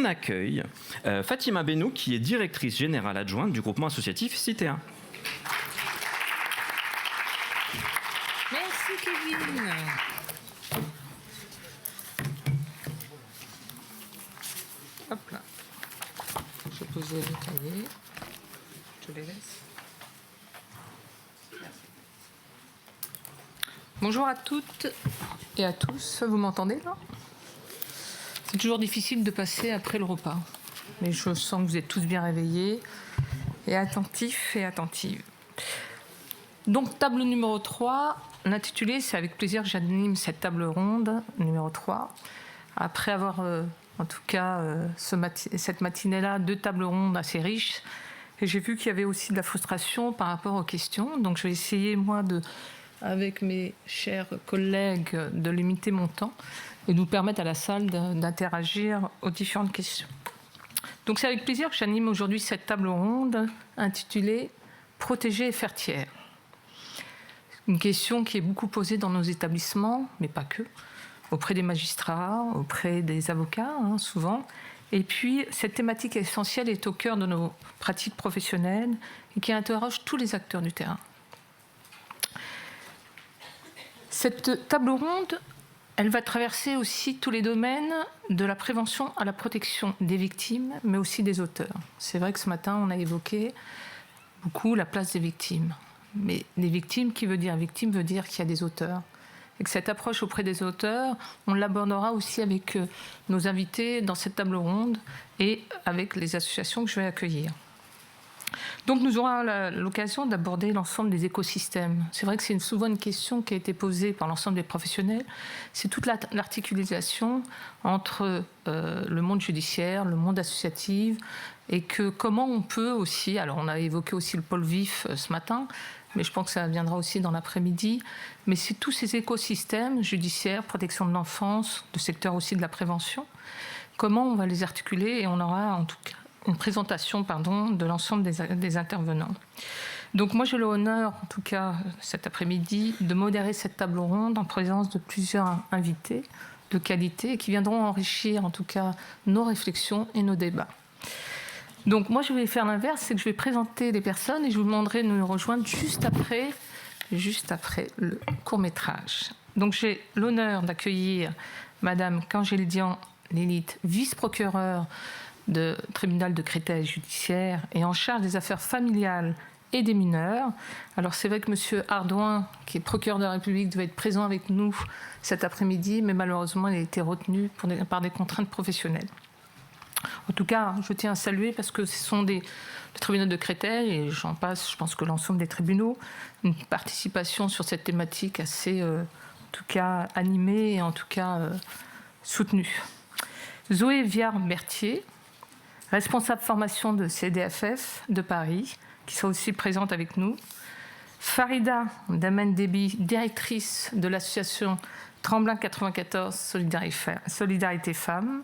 on accueille Fatima Benou, qui est directrice générale adjointe du groupement associatif Citéa. Merci Kevin. Hop là. Je pose les cahiers. Je les laisse. Bonjour à toutes et à tous. Vous m'entendez là? C'est toujours difficile de passer après le repas. Mais je sens que vous êtes tous bien réveillés et attentifs et attentives. Donc, table numéro 3, l'intitulé, c'est avec plaisir que j'anime cette table ronde, numéro 3. Après avoir, en tout cas, cette matinée-là, 2 tables rondes assez riches. Et j'ai vu qu'il y avait aussi de la frustration par rapport aux questions. Donc, je vais essayer, moi, avec mes chers collègues, de limiter mon temps et nous permettre à la salle d'interagir aux différentes questions. Donc, c'est avec plaisir que j'anime aujourd'hui cette table ronde intitulée « Protéger et faire tiers ». Une question qui est beaucoup posée dans nos établissements, mais pas que, auprès des magistrats, auprès des avocats, souvent. Et puis, cette thématique essentielle est au cœur de nos pratiques professionnelles et qui interroge tous les acteurs du terrain. Cette table ronde, elle va traverser aussi tous les domaines de la prévention à la protection des victimes, mais aussi des auteurs. C'est vrai que ce matin, on a évoqué beaucoup la place des victimes. Mais les victimes, qui veut dire victime, veut dire qu'il y a des auteurs. Et que cette approche auprès des auteurs, on l'abordera aussi avec nos invités dans cette table ronde et avec les associations que je vais accueillir. Donc nous aurons l'occasion d'aborder l'ensemble des écosystèmes. C'est vrai que c'est souvent une question qui a été posée par l'ensemble des professionnels. C'est toute l'articulation entre le monde judiciaire, le monde associatif, et que comment on peut aussi, alors on a évoqué aussi le pôle vif ce matin, mais je pense que ça viendra aussi dans l'après-midi, mais c'est tous ces écosystèmes judiciaires, protection de l'enfance, le secteur aussi de la prévention, comment on va les articuler, et on aura en tout cas une présentation de l'ensemble des intervenants. Donc moi j'ai l'honneur, en tout cas cet après-midi, de modérer cette table ronde en présence de plusieurs invités de qualité qui viendront enrichir en tout cas nos réflexions et nos débats. Donc moi je vais faire l'inverse, c'est que je vais présenter les personnes et je vous demanderai de nous rejoindre juste après le court-métrage. Donc j'ai l'honneur d'accueillir Madame Kangelidian Lilith, vice-procureure du tribunal de Créteil judiciaire et en charge des affaires familiales et des mineurs. Alors c'est vrai que M. Ardouin, qui est procureur de la République, devait être présent avec nous cet après-midi, mais malheureusement il a été retenu par des contraintes professionnelles. En tout cas, je tiens à saluer parce que ce sont le tribunal de Créteil, et j'en passe, je pense que l'ensemble des tribunaux, une participation sur cette thématique assez, en tout cas, animée et en tout cas soutenue. Zoé Viard-Berthier, responsable formation de CDFF de Paris, qui sera aussi présente avec nous. Farida Damen Déby, directrice de l'association Tremblin 94 Solidarité Femmes.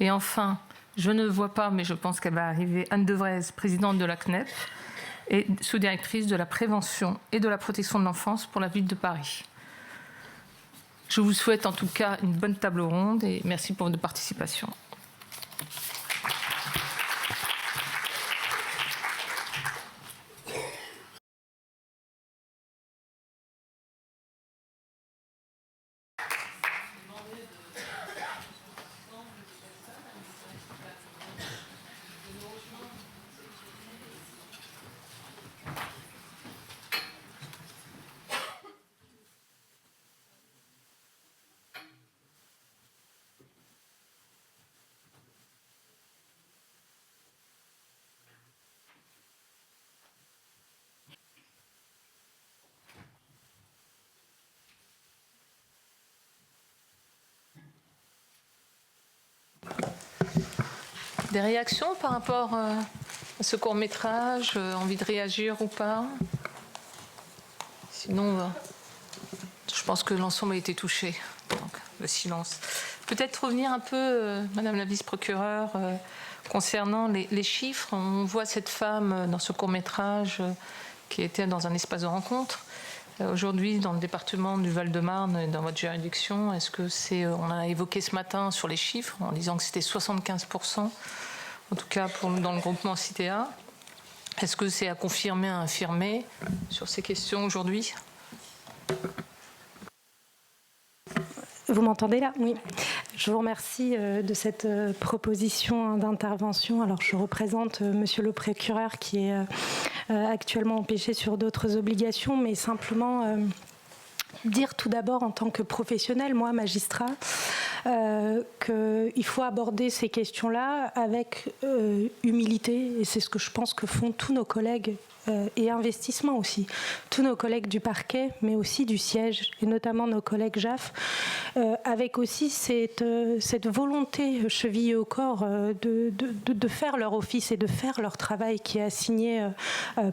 Et enfin, je ne vois pas, mais je pense qu'elle va arriver, Anne Devrez, présidente de la CNEP et sous-directrice de la prévention et de la protection de l'enfance pour la ville de Paris. Je vous souhaite en tout cas une bonne table ronde et merci pour votre participation. Des réactions par rapport à ce court-métrage, envie de réagir ou pas? Sinon, je pense que l'ensemble a été touché. Donc, le silence. Peut-être revenir un peu, Madame la vice-procureure, concernant les chiffres. On voit cette femme dans ce court-métrage qui était dans un espace de rencontre. Aujourd'hui, dans le département du Val-de-Marne et dans votre juridiction, est-ce que c'est, on a évoqué ce matin sur les chiffres en disant que c'était 75%, en tout cas dans le groupement Citéa. Est-ce que c'est à confirmer, à infirmer sur ces questions aujourd'hui ? Vous m'entendez là ? Oui. Je vous remercie de cette proposition d'intervention. Alors, je représente monsieur le procureur qui est actuellement empêché sur d'autres obligations, mais simplement dire tout d'abord en tant que professionnel, moi, magistrat, qu'il faut aborder ces questions-là avec humilité, et c'est ce que je pense que font tous nos collègues et investissement aussi. Tous nos collègues du parquet, mais aussi du siège, et notamment nos collègues JAF, avec aussi cette volonté chevillée au corps de faire leur office et de faire leur travail qui est assigné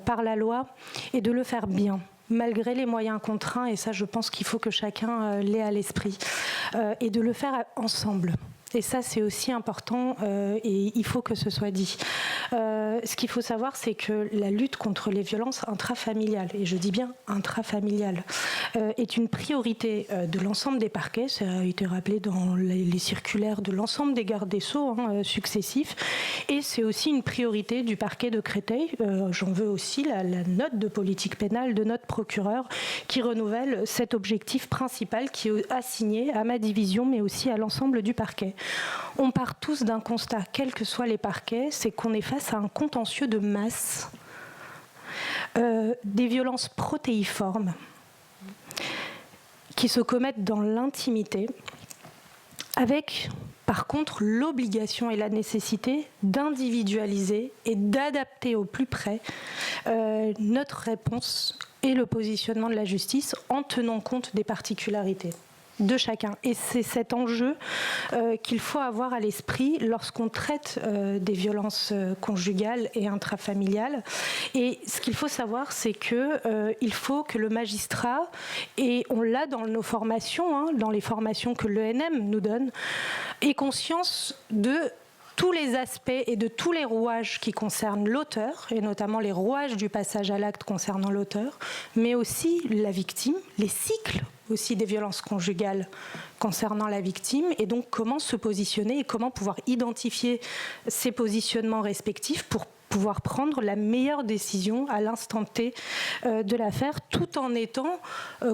par la loi, et de le faire bien, malgré les moyens contraints, et ça je pense qu'il faut que chacun l'ait à l'esprit, et de le faire ensemble. Et ça, c'est aussi important et il faut que ce soit dit. Ce qu'il faut savoir, c'est que la lutte contre les violences intrafamiliales, et je dis bien intrafamiliales, est une priorité de l'ensemble des parquets. Ça a été rappelé dans les circulaires de l'ensemble des gardes des Sceaux successifs. Et c'est aussi une priorité du parquet de Créteil. J'en veux aussi la note de politique pénale de notre procureur qui renouvelle cet objectif principal qui est assigné à ma division, mais aussi à l'ensemble du parquet. On part tous d'un constat, quels que soient les parquets, c'est qu'on est face à un contentieux de masse, des violences protéiformes qui se commettent dans l'intimité, avec par contre l'obligation et la nécessité d'individualiser et d'adapter au plus près notre réponse et le positionnement de la justice en tenant compte des particularités de chacun. Et c'est cet enjeu qu'il faut avoir à l'esprit lorsqu'on traite des violences conjugales et intrafamiliales. Et ce qu'il faut savoir, c'est qu'il faut que le magistrat, et on l'a dans nos formations, dans les formations que l'ENM nous donne, ait conscience de tous les aspects et de tous les rouages qui concernent l'auteur, et notamment les rouages du passage à l'acte concernant l'auteur, mais aussi la victime, les cycles aussi des violences conjugales concernant la victime, et donc comment se positionner et comment pouvoir identifier ces positionnements respectifs pour pouvoir prendre la meilleure décision à l'instant T de l'affaire, tout en étant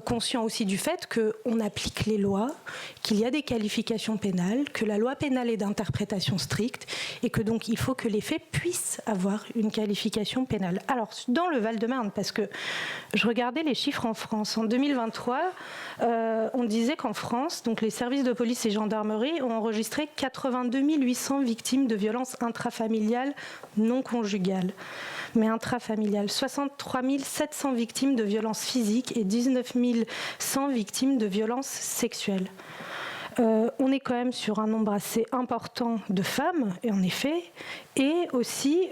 conscient aussi du fait qu'on applique les lois, qu'il y a des qualifications pénales, que la loi pénale est d'interprétation stricte et que donc il faut que les faits puissent avoir une qualification pénale. Alors, dans le Val-de-Marne, parce que je regardais les chiffres en France, en 2023, on disait qu'en France, donc les services de police et gendarmerie ont enregistré 82 800 victimes de violences intrafamiliales non conjugales, mais intrafamiliales, 63 700 victimes de violences physiques et 19 100 victimes de violences sexuelles. On est quand même sur un nombre assez important de femmes, et en effet, et aussi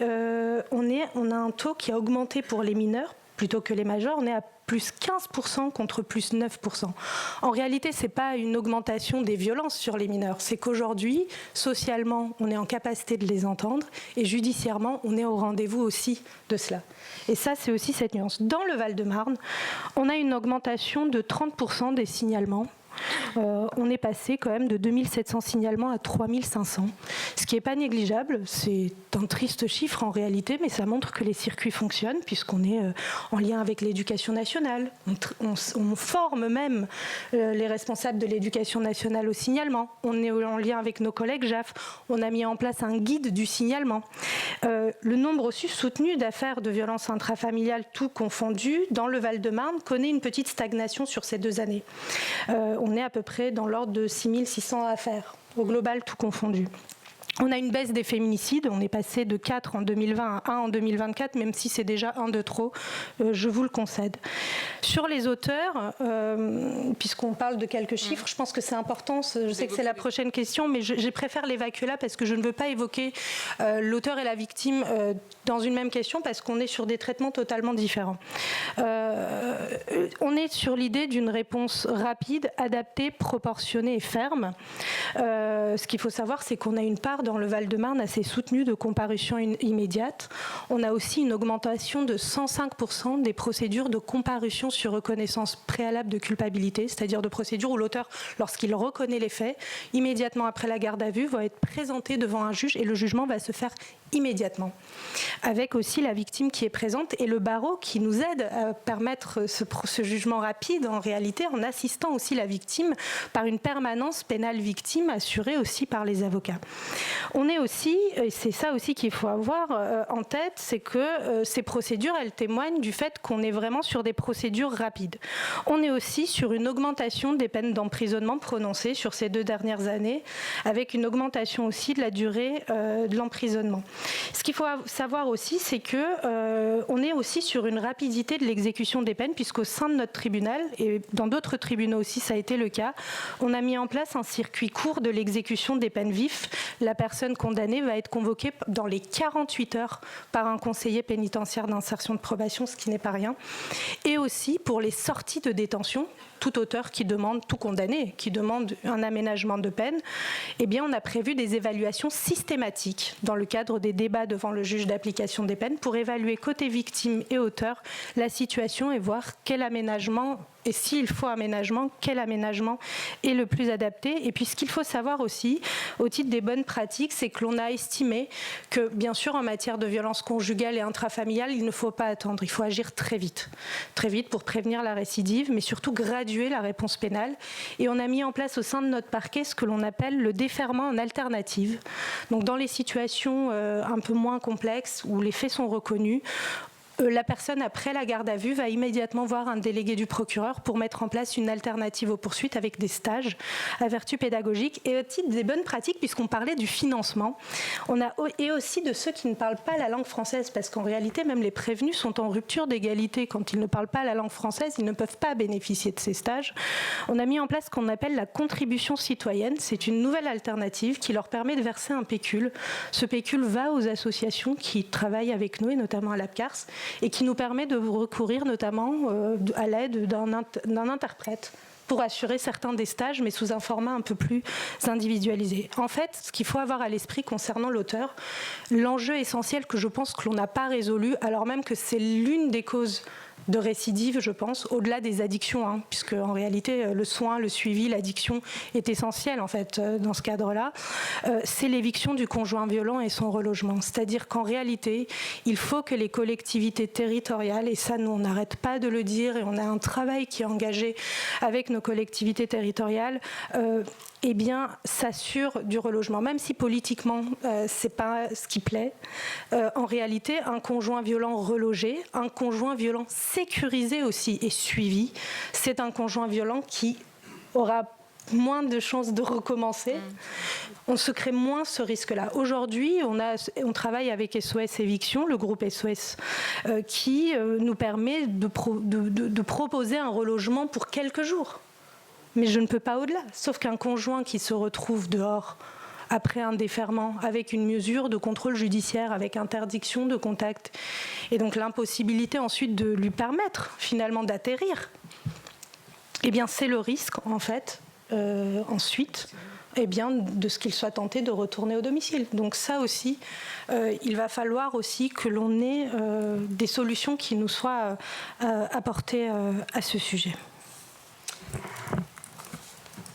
on a un taux qui a augmenté pour les mineurs plutôt que les majeurs. On est à plus 15% contre plus 9%. En réalité, ce n'est pas une augmentation des violences sur les mineurs, c'est qu'aujourd'hui, socialement, on est en capacité de les entendre, et judiciairement, on est au rendez-vous aussi de cela. Et ça, c'est aussi cette nuance. Dans le Val-de-Marne, on a une augmentation de 30% des signalements. On est passé quand même de 2700 signalements à 3500, ce qui n'est pas négligeable. C'est un triste chiffre en réalité, mais ça montre que les circuits fonctionnent puisqu'on est en lien avec l'éducation nationale. On forme même les responsables de l'éducation nationale au signalement. On est en lien avec nos collègues JAF. On a mis en place un guide du signalement. Le nombre aussi soutenu d'affaires de violences intrafamiliales, tout confondu, dans le Val-de-Marne, connaît une petite stagnation sur ces 2 années. On est à peu près dans l'ordre de 6600 affaires, au global tout confondu. On a une baisse des féminicides, on est passé de 4 en 2020 à 1 en 2024, même si c'est déjà 1 de trop, je vous le concède. Sur les auteurs, puisqu'on parle de quelques chiffres, je pense que c'est important, je sais que c'est la prochaine question, mais je préfère l'évacuer là parce que je ne veux pas évoquer l'auteur et la victime dans une même question parce qu'on est sur des traitements totalement différents. On est sur l'idée d'une réponse rapide, adaptée, proportionnée et ferme. Ce qu'il faut savoir, c'est qu'on a une part de dans le Val-de-Marne assez soutenue de comparution immédiate. On a aussi une augmentation de 105% des procédures de comparution sur reconnaissance préalable de culpabilité, c'est-à-dire de procédures où l'auteur, lorsqu'il reconnaît les faits, immédiatement après la garde à vue, va être présenté devant un juge et le jugement va se faire immédiatement. Avec aussi la victime qui est présente et le barreau qui nous aide à permettre ce jugement rapide en réalité en assistant aussi la victime par une permanence pénale victime assurée aussi par les avocats. On est aussi, et c'est ça aussi qu'il faut avoir en tête, c'est que ces procédures, elles témoignent du fait qu'on est vraiment sur des procédures rapides. On est aussi sur une augmentation des peines d'emprisonnement prononcées sur ces 2 dernières années, avec une augmentation aussi de la durée de l'emprisonnement. Ce qu'il faut savoir aussi, c'est que on est aussi sur une rapidité de l'exécution des peines, puisqu'au sein de notre tribunal, et dans d'autres tribunaux aussi ça a été le cas, on a mis en place un circuit court de l'exécution des peines vives. La personne condamnée va être convoquée dans les 48 heures par un conseiller pénitentiaire d'insertion de probation, ce qui n'est pas rien. Et aussi pour les sorties de détention, tout auteur qui demande, tout condamné qui demande un aménagement de peine, eh bien on a prévu des évaluations systématiques dans le cadre des débats devant le juge d'application des peines pour évaluer côté victime et auteur la situation et voir quel aménagement, et s'il faut aménagement, quel aménagement est le plus adapté. Et puis ce qu'il faut savoir aussi, au titre des bonnes pratiques, c'est que l'on a estimé que, bien sûr, en matière de violence conjugale et intrafamiliale, il ne faut pas attendre, il faut agir très vite pour prévenir la récidive, mais surtout graduer la réponse pénale. Et on a mis en place au sein de notre parquet ce que l'on appelle le déferment en alternative. Donc dans les situations un peu moins complexes, où les faits sont reconnus, la personne, après la garde à vue, va immédiatement voir un délégué du procureur pour mettre en place une alternative aux poursuites avec des stages à vertu pédagogique. Et au titre des bonnes pratiques, puisqu'on parlait du financement, et aussi de ceux qui ne parlent pas la langue française, parce qu'en réalité, même les prévenus sont en rupture d'égalité. Quand ils ne parlent pas la langue française, ils ne peuvent pas bénéficier de ces stages. On a mis en place ce qu'on appelle la contribution citoyenne. C'est une nouvelle alternative qui leur permet de verser un pécule. Ce pécule va aux associations qui travaillent avec nous, et notamment à l'APCARS, et qui nous permet de recourir notamment à l'aide d'un interprète pour assurer certains des stages, mais sous un format un peu plus individualisé. En fait, ce qu'il faut avoir à l'esprit concernant l'auteur, l'enjeu essentiel que je pense que l'on n'a pas résolu, alors même que c'est l'une des causes de récidive, je pense, au-delà des addictions, puisque en réalité, le soin, le suivi, l'addiction est essentiel en fait dans ce cadre-là. C'est l'éviction du conjoint violent et son relogement. C'est-à-dire qu'en réalité, il faut que les collectivités territoriales, et ça, nous, on n'arrête pas de le dire, et on a un travail qui est engagé avec nos collectivités territoriales, eh bien, s'assure du relogement. Même si politiquement, c'est pas ce qui plaît, en réalité, un conjoint violent relogé, un conjoint violent sécurisé aussi et suivi, c'est un conjoint violent qui aura moins de chances de recommencer. On se crée moins ce risque-là. Aujourd'hui, on travaille avec SOS Éviction, le groupe SOS, qui nous permet de proposer un relogement pour quelques jours. Mais je ne peux pas au-delà. Sauf qu'un conjoint qui se retrouve dehors après un déferment, avec une mesure de contrôle judiciaire, avec interdiction de contact, et donc l'impossibilité ensuite de lui permettre finalement d'atterrir, eh bien c'est le risque en fait ensuite de ce qu'il soit tenté de retourner au domicile. Donc ça aussi, il va falloir aussi que l'on ait des solutions qui nous soient apportées à ce sujet.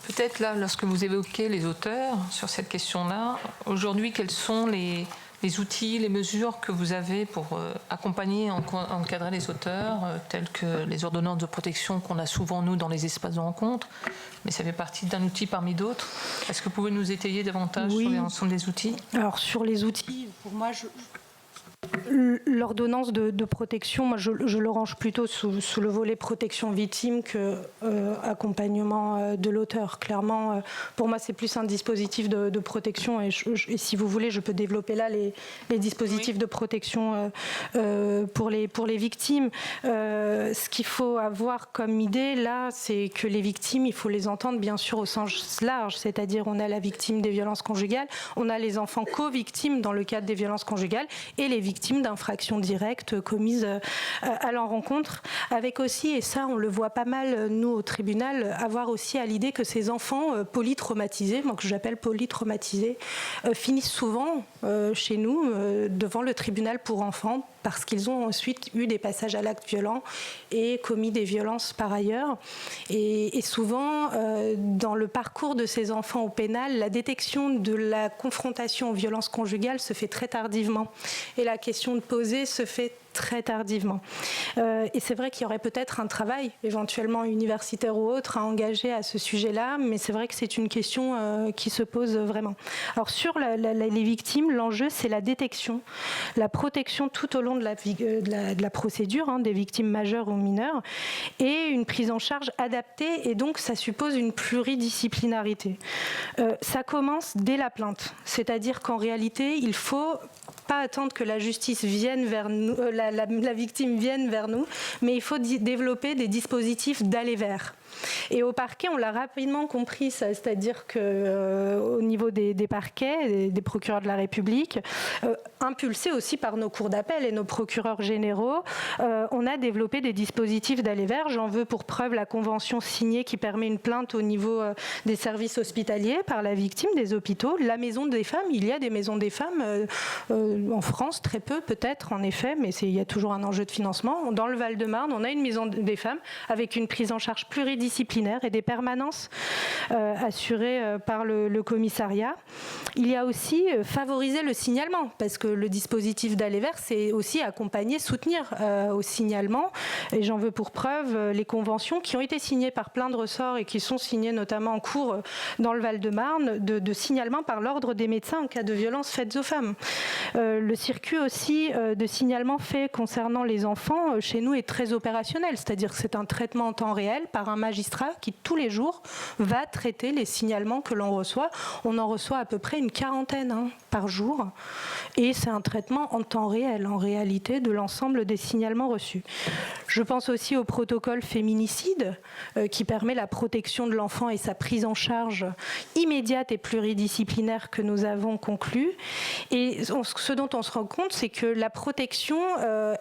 Peut-être là, lorsque vous évoquez les auteurs sur cette question-là, aujourd'hui, quels sont les outils, les mesures que vous avez pour accompagner, encadrer les auteurs, tels que les ordonnances de protection qu'on a souvent, nous, dans les espaces de rencontre, mais ça fait partie d'un outil parmi d'autres. Est-ce que vous pouvez nous étayer davantage sur l'ensemble des outils ? Alors, sur les outils, pour moi, l'ordonnance de protection, moi je le range plutôt sous le volet protection victime que accompagnement de l'auteur. Clairement, pour moi, c'est plus un dispositif de protection et si vous voulez, je peux développer là les dispositifs de protection pour les victimes. Ce qu'il faut avoir comme idée là, c'est que les victimes, il faut les entendre bien sûr au sens large, c'est-à-dire on a la victime des violences conjugales, on a les enfants co-victimes dans le cadre des violences conjugales et les victimes victimes d'infractions directes commises à leur rencontre, avec aussi, et ça on le voit pas mal nous au tribunal, avoir aussi à l'idée que ces enfants polytraumatisés, moi que j'appelle polytraumatisés, finissent souvent chez nous devant le tribunal pour enfants, parce qu'ils ont ensuite eu des passages à l'acte violent et commis des violences par ailleurs. Et souvent, dans le parcours de ces enfants au pénal, la détection de la confrontation aux violences conjugales se fait très tardivement. Et la question de poser se fait très tardivement. Et c'est vrai qu'il y aurait peut-être un travail, éventuellement universitaire ou autre, à engager à ce sujet-là, mais c'est vrai que c'est une question qui se pose vraiment. Alors sur les victimes, l'enjeu, c'est la détection, la protection tout au long de la procédure, des victimes majeures ou mineures, et une prise en charge adaptée, et donc ça suppose une pluridisciplinarité. Ça commence dès la plainte, c'est-à-dire qu'en réalité, il faut pas attendre que la justice vienne vers nous, la victime vienne vers nous, mais il faut développer des dispositifs d'aller vers. Et au parquet, on l'a rapidement compris, ça, c'est-à-dire qu'au niveau des parquets, des procureurs de la République, impulsés aussi par nos cours d'appel et nos procureurs généraux, on a développé des dispositifs d'aller vers. J'en veux pour preuve la convention signée qui permet une plainte au niveau des services hospitaliers par la victime, des hôpitaux. La maison des femmes, il y a des maisons des femmes en France, très peu peut-être en effet, mais il y a toujours un enjeu de financement. Dans le Val-de-Marne, on a une maison des femmes avec une prise en charge pluridisciplinaire et des permanences assurées par le commissariat. Il y a aussi favoriser le signalement, parce que le dispositif d'aller vers, c'est aussi accompagner, soutenir au signalement. Et j'en veux pour preuve les conventions qui ont été signées par plein de ressorts et qui sont signées notamment en cours dans le Val-de-Marne de signalement par l'ordre des médecins en cas de violences faites aux femmes. Le circuit aussi de signalement fait concernant les enfants chez nous est très opérationnel, c'est-à-dire que c'est un traitement en temps réel par un magistrat qui tous les jours va traiter les signalements que l'on reçoit. On en reçoit à peu près une quarantaine par jour et c'est un traitement en temps réel en réalité de l'ensemble des signalements reçus. Je pense aussi au protocole féminicide qui permet la protection de l'enfant et sa prise en charge immédiate et pluridisciplinaire que nous avons conclue. Et ce dont on se rend compte, c'est que la protection,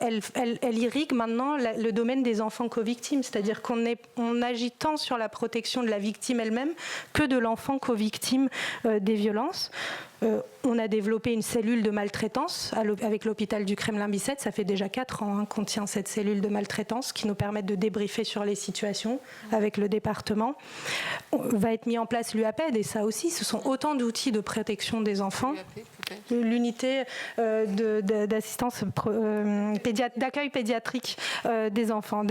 elle irrigue maintenant le domaine des enfants co-victimes, c'est-à-dire qu'on agit tant sur la protection de la victime elle-même que de l'enfant co-victime des violences. On a développé une cellule de maltraitance avec l'hôpital du Kremlin-Bicêtre. Ça fait déjà 4 ans qu'on tient cette cellule de maltraitance qui nous permet de débriefer sur les situations avec le département. Va être mis en place l'UAPED et ça aussi, ce sont autant d'outils de protection des enfants. L'unité d'assistance d'accueil pédiatrique des enfants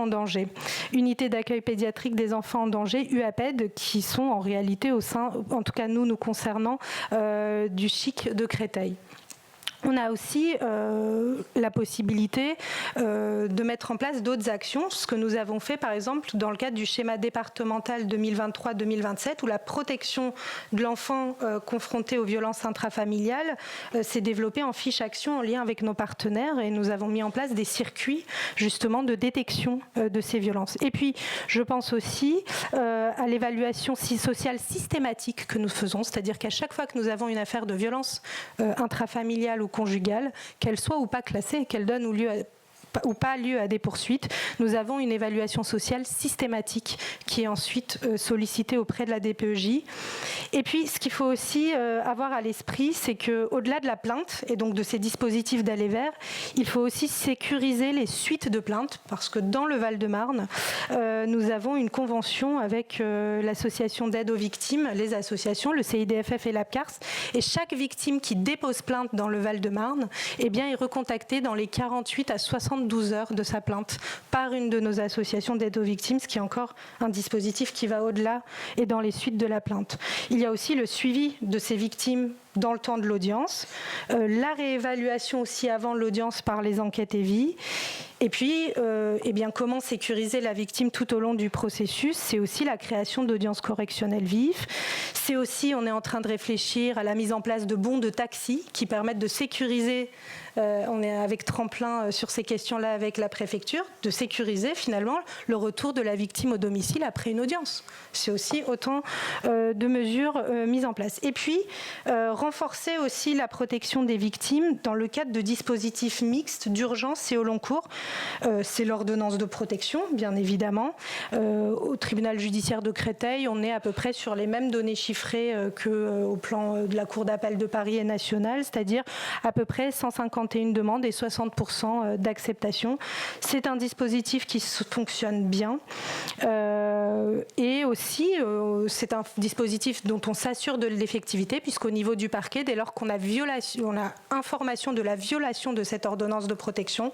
en danger. Unité d'accueil pédiatrique des enfants en danger, UAPED, qui sont en réalité au sein, en tout cas nous concernant, du CHIC de Créteil. On a aussi la possibilité de mettre en place d'autres actions, ce que nous avons fait par exemple dans le cadre du schéma départemental 2023-2027 où la protection de l'enfant confronté aux violences intrafamiliales s'est développée en fiche action en lien avec nos partenaires et nous avons mis en place des circuits justement de détection de ces violences. Et puis je pense aussi à l'évaluation sociale systématique que nous faisons, c'est-à-dire qu'à chaque fois que nous avons une affaire de violence intrafamiliale ou conjugale, qu'elle soit ou pas classée, qu'elle donne ou pas lieu à des poursuites, nous avons une évaluation sociale systématique qui est ensuite sollicitée auprès de la DPEJ. Et puis, ce qu'il faut aussi avoir à l'esprit, c'est qu'au-delà de la plainte et donc de ces dispositifs d'aller vers, il faut aussi sécuriser les suites de plaintes parce que dans le Val-de-Marne, nous avons une convention avec l'association d'aide aux victimes, les associations, le CIDFF et l'APCARS, et chaque victime qui dépose plainte dans le Val-de-Marne est recontactée dans les 48 à 72 heures de sa plainte par une de nos associations d'aide aux victimes, ce qui est encore un dispositif qui va au-delà et dans les suites de la plainte. Il y a aussi le suivi de ces victimes dans le temps de l'audience, la réévaluation aussi avant l'audience par les enquêtes EVI. Et puis, comment sécuriser la victime tout au long du processus, c'est aussi la création d'audiences correctionnelles vives. C'est aussi, on est en train de réfléchir à la mise en place de bons de taxi qui permettent de sécuriser, on est avec Tremplin sur ces questions-là avec la préfecture, de sécuriser finalement le retour de la victime au domicile après une audience. C'est aussi autant de mesures mises en place. Et puis, renforcer aussi la protection des victimes dans le cadre de dispositifs mixtes d'urgence et au long cours. C'est l'ordonnance de protection, bien évidemment. Au tribunal judiciaire de Créteil, on est à peu près sur les mêmes données chiffrées qu'au plan de la Cour d'appel de Paris et nationale, c'est-à-dire à peu près 151 demandes et 60% d'acceptation. C'est un dispositif qui fonctionne bien. Et aussi, c'est un dispositif dont on s'assure de l'effectivité, puisqu'au niveau du parquet, dès lors qu'on a information de la violation de cette ordonnance de protection,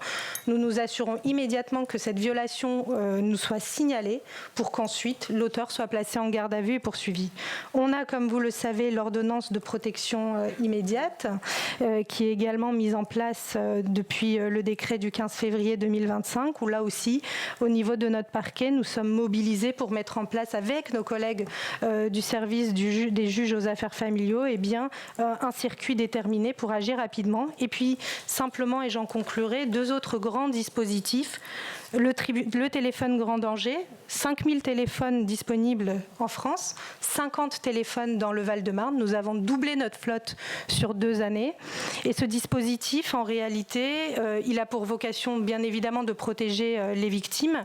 nous nous assurons immédiatement que cette violation nous soit signalée pour qu'ensuite l'auteur soit placé en garde à vue et poursuivi. On a, comme vous le savez, l'ordonnance de protection immédiate qui est également mise en place depuis le décret du 15 février 2025, où là aussi, au niveau de notre parquet, nous sommes mobilisés pour mettre en place avec nos collègues du service des juges aux affaires familiaux un circuit déterminé pour agir rapidement. Et puis, simplement, et j'en conclurai, 2 autres grands dispositifs. Le téléphone grand danger, 5000 téléphones disponibles en France, 50 téléphones dans le Val-de-Marne. Nous avons doublé notre flotte sur 2 années. Et ce dispositif, en réalité, il a pour vocation, bien évidemment, de protéger les victimes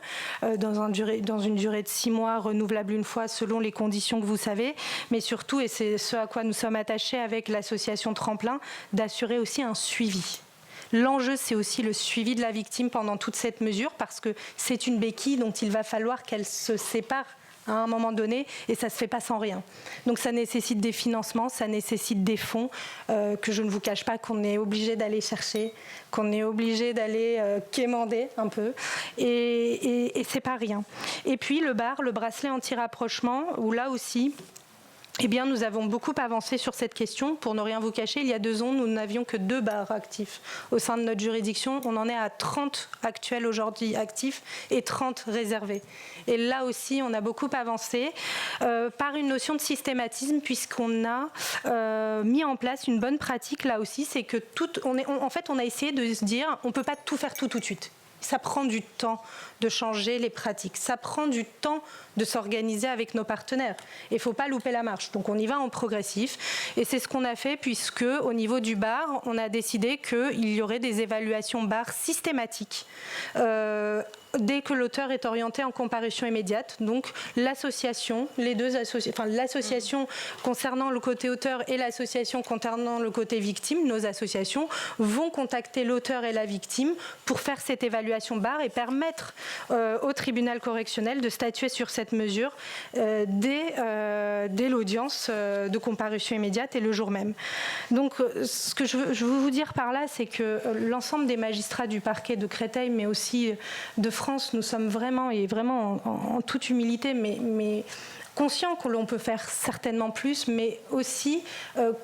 dans une durée de 6 mois, renouvelable une fois selon les conditions que vous savez. Mais surtout, et c'est ce à quoi nous sommes attachés avec l'association Tremplin, d'assurer aussi un suivi. L'enjeu, c'est aussi le suivi de la victime pendant toute cette mesure, parce que c'est une béquille dont il va falloir qu'elle se sépare à un moment donné, et ça ne se fait pas sans rien. Donc ça nécessite des financements, ça nécessite des fonds que je ne vous cache pas qu'on est obligé d'aller chercher, qu'on est obligé d'aller quémander un peu, et c'est pas rien. Et puis le bracelet anti-rapprochement, où là aussi, eh bien, nous avons beaucoup avancé sur cette question. Pour ne rien vous cacher, il y a 2 ans, nous n'avions que 2 bars actifs au sein de notre juridiction. On en est à 30 actuels aujourd'hui actifs et 30 réservés. Et là aussi, on a beaucoup avancé par une notion de systématisme, puisqu'on a mis en place une bonne pratique là aussi. C'est que on a essayé de se dire, on ne peut pas tout faire tout de suite. Ça prend du temps de changer les pratiques. Ça prend du temps de s'organiser avec nos partenaires. Il ne faut pas louper la marche. Donc on y va en progressif. Et c'est ce qu'on a fait, puisque au niveau du bar, on a décidé qu'il y aurait des évaluations bar systématiques dès que l'auteur est orienté en comparution immédiate. Donc l'association, l'association concernant le côté auteur et l'association concernant le côté victime, nos associations vont contacter l'auteur et la victime pour faire cette évaluation bar et permettre au tribunal correctionnel de statuer sur cette mesure dès l'audience de comparution immédiate et le jour même. Donc ce que je veux vous dire par là, c'est que l'ensemble des magistrats du parquet de Créteil, mais aussi de France, nous sommes vraiment, et vraiment en toute humilité, mais conscients que l'on peut faire certainement plus, mais aussi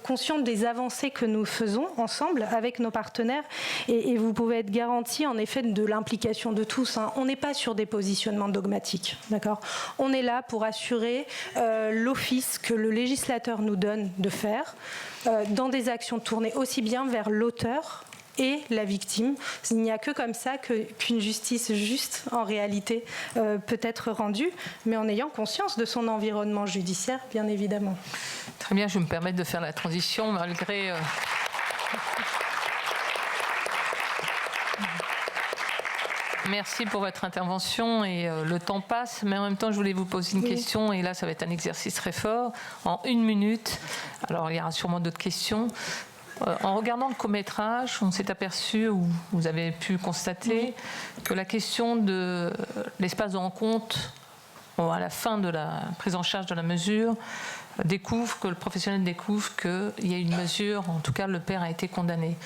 conscients des avancées que nous faisons ensemble avec nos partenaires. Et vous pouvez être garantis, en effet, de l'implication de tous. On n'est pas sur des positionnements dogmatiques, d'accord ? On est là pour assurer l'office que le législateur nous donne de faire dans des actions tournées aussi bien vers l'auteur et la victime. Il n'y a que comme ça qu'une justice juste, en réalité, peut être rendue, mais en ayant conscience de son environnement judiciaire, bien évidemment. Très bien, je vais me permettre de faire la transition, malgré... Merci pour votre intervention, et le temps passe, mais en même temps je voulais vous poser une question, et là ça va être un exercice très fort, en 1 minute. Alors il y aura sûrement d'autres questions. En regardant le court-métrage, on s'est aperçu, ou vous avez pu constater, que la question de l'espace de rencontre, à la fin de la prise en charge de la mesure, que le professionnel découvre qu'il y a une mesure, en tout cas le père a été condamné.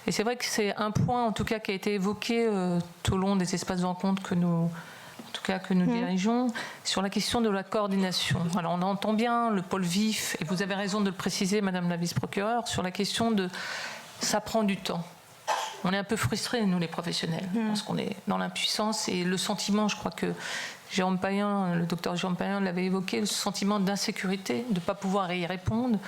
Et c'est vrai que c'est un point, en tout cas, qui a été évoqué tout au long des espaces de rencontre que nous dirigeons, sur la question de la coordination. Alors on entend bien le pôle vif, et vous avez raison de le préciser, Madame la vice-procureure, sur la question de ça prend du temps. On est un peu frustrés, nous les professionnels, parce qu'on est dans l'impuissance, et le sentiment, je crois que le docteur Jérôme Payen l'avait évoqué, le sentiment d'insécurité, de ne pas pouvoir y répondre.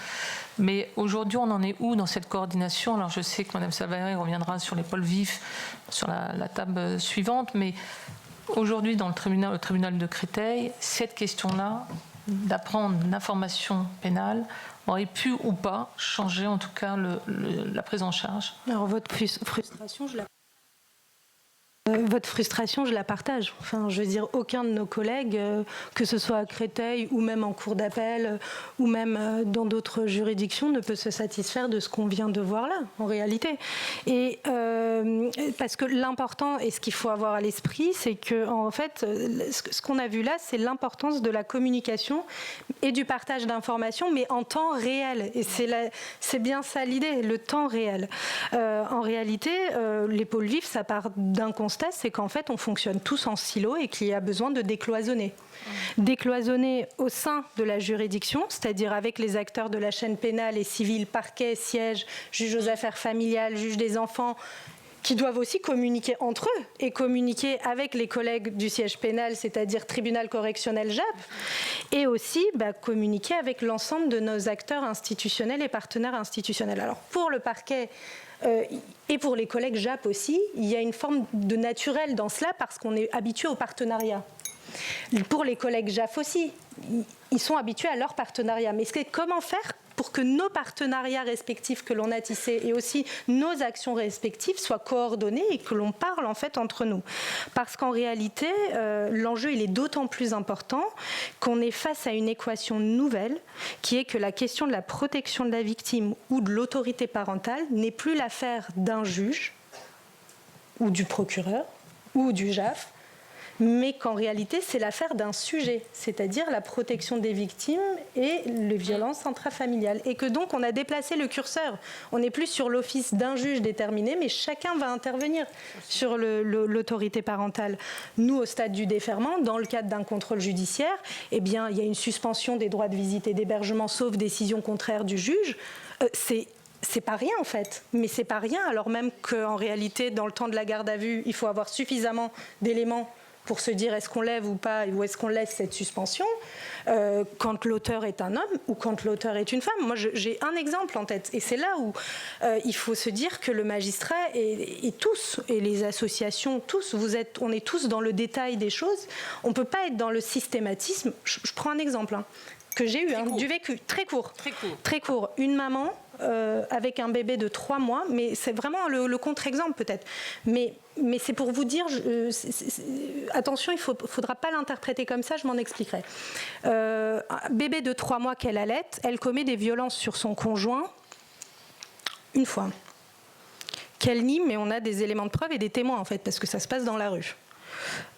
Mais aujourd'hui, on en est où dans cette coordination ? Alors je sais que Madame Savary reviendra sur les pôles vifs, sur la table suivante, mais aujourd'hui, dans le tribunal de Créteil, cette question-là, d'apprendre l'information pénale, aurait pu ou pas changer en tout cas la prise en charge. Alors votre frustration, je la partage. Enfin, je veux dire, aucun de nos collègues, que ce soit à Créteil ou même en cour d'appel ou même dans d'autres juridictions, ne peut se satisfaire de ce qu'on vient de voir là, en réalité. Et parce que l'important, et ce qu'il faut avoir à l'esprit, c'est que en fait, ce qu'on a vu là, c'est l'importance de la communication et du partage d'informations, mais en temps réel. Et c'est bien ça l'idée, le temps réel. En réalité, les pôles vifs, ça part d'un constat, c'est qu'en fait, on fonctionne tous en silo et qu'il y a besoin de décloisonner. Décloisonner au sein de la juridiction, c'est-à-dire avec les acteurs de la chaîne pénale et civile, parquet, siège, juge aux affaires familiales, juge des enfants, qui doivent aussi communiquer entre eux et communiquer avec les collègues du siège pénal, c'est-à-dire tribunal correctionnel JAP, et aussi communiquer avec l'ensemble de nos acteurs institutionnels et partenaires institutionnels. Alors pour le parquet, et pour les collègues JAP aussi, il y a une forme de naturel dans cela parce qu'on est habitué au partenariat. Pour les collègues JAF aussi, ils sont habitués à leur partenariat. Mais comment faire pour que nos partenariats respectifs que l'on a tissés et aussi nos actions respectives soient coordonnées et que l'on parle en fait entre nous. Parce qu'en réalité, l'enjeu il est d'autant plus important qu'on est face à une équation nouvelle qui est que la question de la protection de la victime ou de l'autorité parentale n'est plus l'affaire d'un juge ou du procureur ou du JAF, mais qu'en réalité, c'est l'affaire d'un sujet, c'est-à-dire la protection des victimes et les violences intrafamiliales. Et que donc, on a déplacé le curseur. On n'est plus sur l'office d'un juge déterminé, mais chacun va intervenir sur l'autorité parentale. Nous, au stade du déferment, dans le cadre d'un contrôle judiciaire, eh bien, il y a une suspension des droits de visite et d'hébergement, sauf décision contraire du juge. C'est pas rien en fait, mais c'est pas rien, alors même qu'en réalité, dans le temps de la garde à vue, il faut avoir suffisamment d'éléments pour se dire est-ce qu'on lève ou pas, ou est-ce qu'on laisse cette suspension, quand l'auteur est un homme ou quand l'auteur est une femme. Moi, j'ai un exemple en tête, et c'est là où il faut se dire que le magistrat et tous, et les associations, tous, on est tous dans le détail des choses. On ne peut pas être dans le systématisme. Je prends un exemple que j'ai eu, du vécu, très court. Une maman avec un bébé de 3 mois, mais c'est vraiment le contre-exemple peut-être. Mais c'est pour vous dire, attention, il ne faudra pas l'interpréter comme ça, je m'en expliquerai. Un bébé de 3 mois qu'elle allaite, elle commet des violences sur son conjoint une fois. Qu'elle nie, mais on a des éléments de preuve et des témoins en fait, parce que ça se passe dans la rue.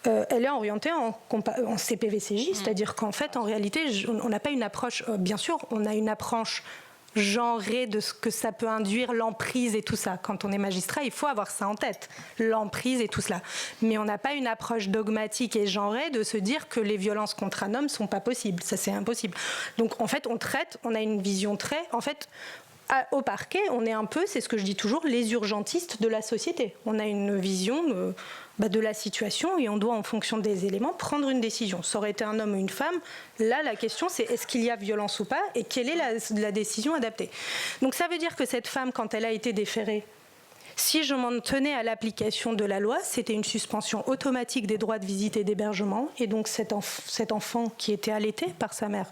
Elle est orientée en CPVCJ, c'est-à-dire qu'en fait, en réalité, on n'a pas une approche, bien sûr, on a une approche genrée de ce que ça peut induire, l'emprise et tout ça. Quand on est magistrat, il faut avoir ça en tête, l'emprise et tout cela. Mais on n'a pas une approche dogmatique et genrée de se dire que les violences contre un homme ne sont pas possibles. Ça, c'est impossible. Donc, en fait, on a une vision très... En fait, au parquet, on est un peu, c'est ce que je dis toujours, les urgentistes de la société. On a une vision de la situation et on doit, en fonction des éléments, prendre une décision. Ça aurait été un homme ou une femme. Là, la question, c'est est-ce qu'il y a violence ou pas et quelle est la décision adaptée. Donc ça veut dire que cette femme, quand elle a été déférée, si je m'en tenais à l'application de la loi, c'était une suspension automatique des droits de visite et d'hébergement. Et donc cet enfant qui était allaité par sa mère,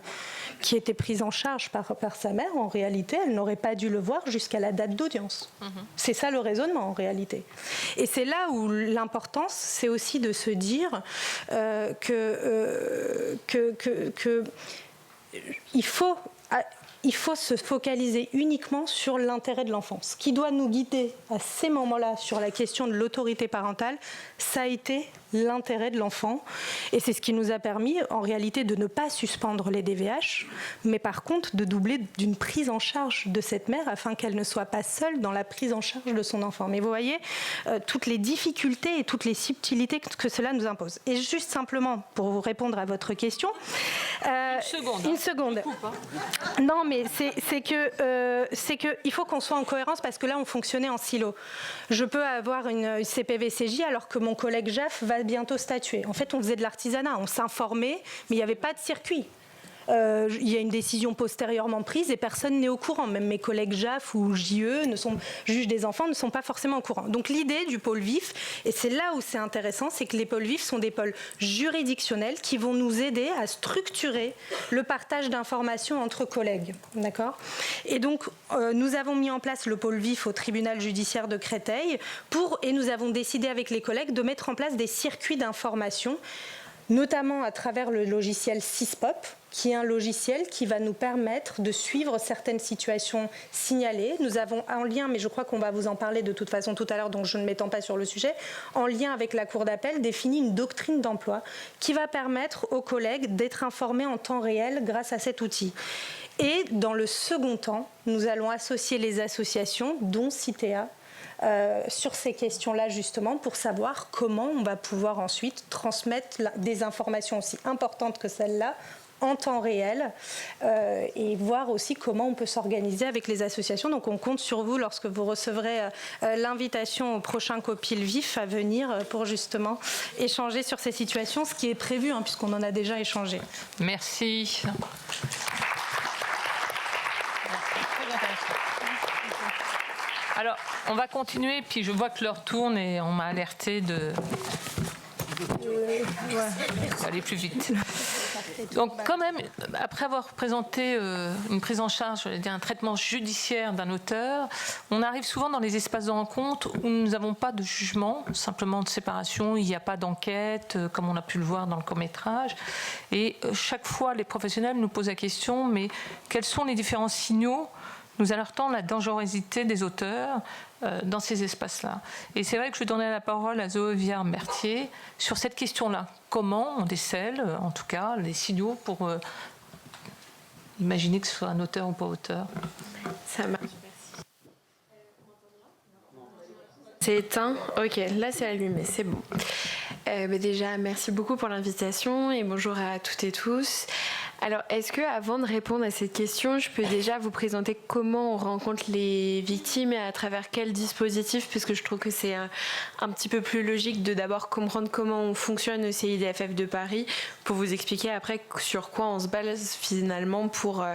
qui était prise en charge par sa mère, en réalité, elle n'aurait pas dû le voir jusqu'à la date d'audience. C'est ça le raisonnement, en réalité. Et c'est là où l'importance, c'est aussi de se dire il faut se focaliser uniquement sur l'intérêt de l'enfant. Ce qui doit nous guider à ces moments-là sur la question de l'autorité parentale, ça a été l'intérêt de l'enfant. Et c'est ce qui nous a permis, en réalité, de ne pas suspendre les DVH, mais par contre de doubler d'une prise en charge de cette mère afin qu'elle ne soit pas seule dans la prise en charge de son enfant. Mais vous voyez, toutes les difficultés et toutes les subtilités que cela nous impose. Et juste simplement, pour vous répondre à votre question... Une seconde. Non, mais c'est que il faut qu'on soit en cohérence parce que là, on fonctionnait en silo. Je peux avoir une CPVCJ alors que mon collègue JAF va bientôt statuer. En fait, on faisait de l'artisanat, on s'informait, mais il n'y avait pas de circuit. il y a une décision postérieurement prise et personne n'est au courant. Même mes collègues JAF ou JE, juges des enfants, ne sont pas forcément au courant. Donc l'idée du pôle vif, et c'est là où c'est intéressant, c'est que les pôles vifs sont des pôles juridictionnels qui vont nous aider à structurer le partage d'informations entre collègues. D'accord ? Et donc, nous avons mis en place le pôle vif au tribunal judiciaire de Créteil et nous avons décidé avec les collègues de mettre en place des circuits d'information, notamment à travers le logiciel SysPop, qui est un logiciel qui va nous permettre de suivre certaines situations signalées. Nous avons en lien, mais je crois qu'on va vous en parler de toute façon tout à l'heure, donc je ne m'étends pas sur le sujet, en lien avec la Cour d'appel, défini une doctrine d'emploi qui va permettre aux collègues d'être informés en temps réel grâce à cet outil. Et dans le second temps, nous allons associer les associations, dont Citea, sur ces questions-là justement pour savoir comment on va pouvoir ensuite transmettre des informations aussi importantes que celles-là en temps réel et voir aussi comment on peut s'organiser avec les associations. Donc on compte sur vous lorsque vous recevrez l'invitation au prochain Copil Vif à venir pour justement échanger sur ces situations, ce qui est prévu puisqu'on en a déjà échangé. Merci. Alors, on va continuer, puis je vois que l'heure tourne et on m'a alerté d'aller plus vite. Donc, quand même, après avoir présenté une prise en charge, un traitement judiciaire d'un auteur, on arrive souvent dans les espaces de rencontre où nous n'avons pas de jugement, simplement de séparation, il n'y a pas d'enquête, comme on a pu le voir dans le court-métrage. Et chaque fois, les professionnels nous posent la question, mais quels sont les différents signaux nous alertant la dangerosité des auteurs dans ces espaces-là. Et c'est vrai que je donnais la parole à Zoé Viard-Mertier sur cette question-là. Comment on décèle, en tout cas, les signaux pour imaginer que ce soit un auteur ou pas auteur? Ça marche. C'est éteint. Ok, là c'est allumé, c'est bon. Déjà, merci beaucoup pour l'invitation et bonjour à toutes et tous. Alors, est-ce que, avant de répondre à cette question, je peux déjà vous présenter comment on rencontre les victimes et à travers quel dispositif, puisque je trouve que c'est un petit peu plus logique de d'abord comprendre comment on fonctionne au CIDFF de Paris, pour vous expliquer après sur quoi on se base finalement pour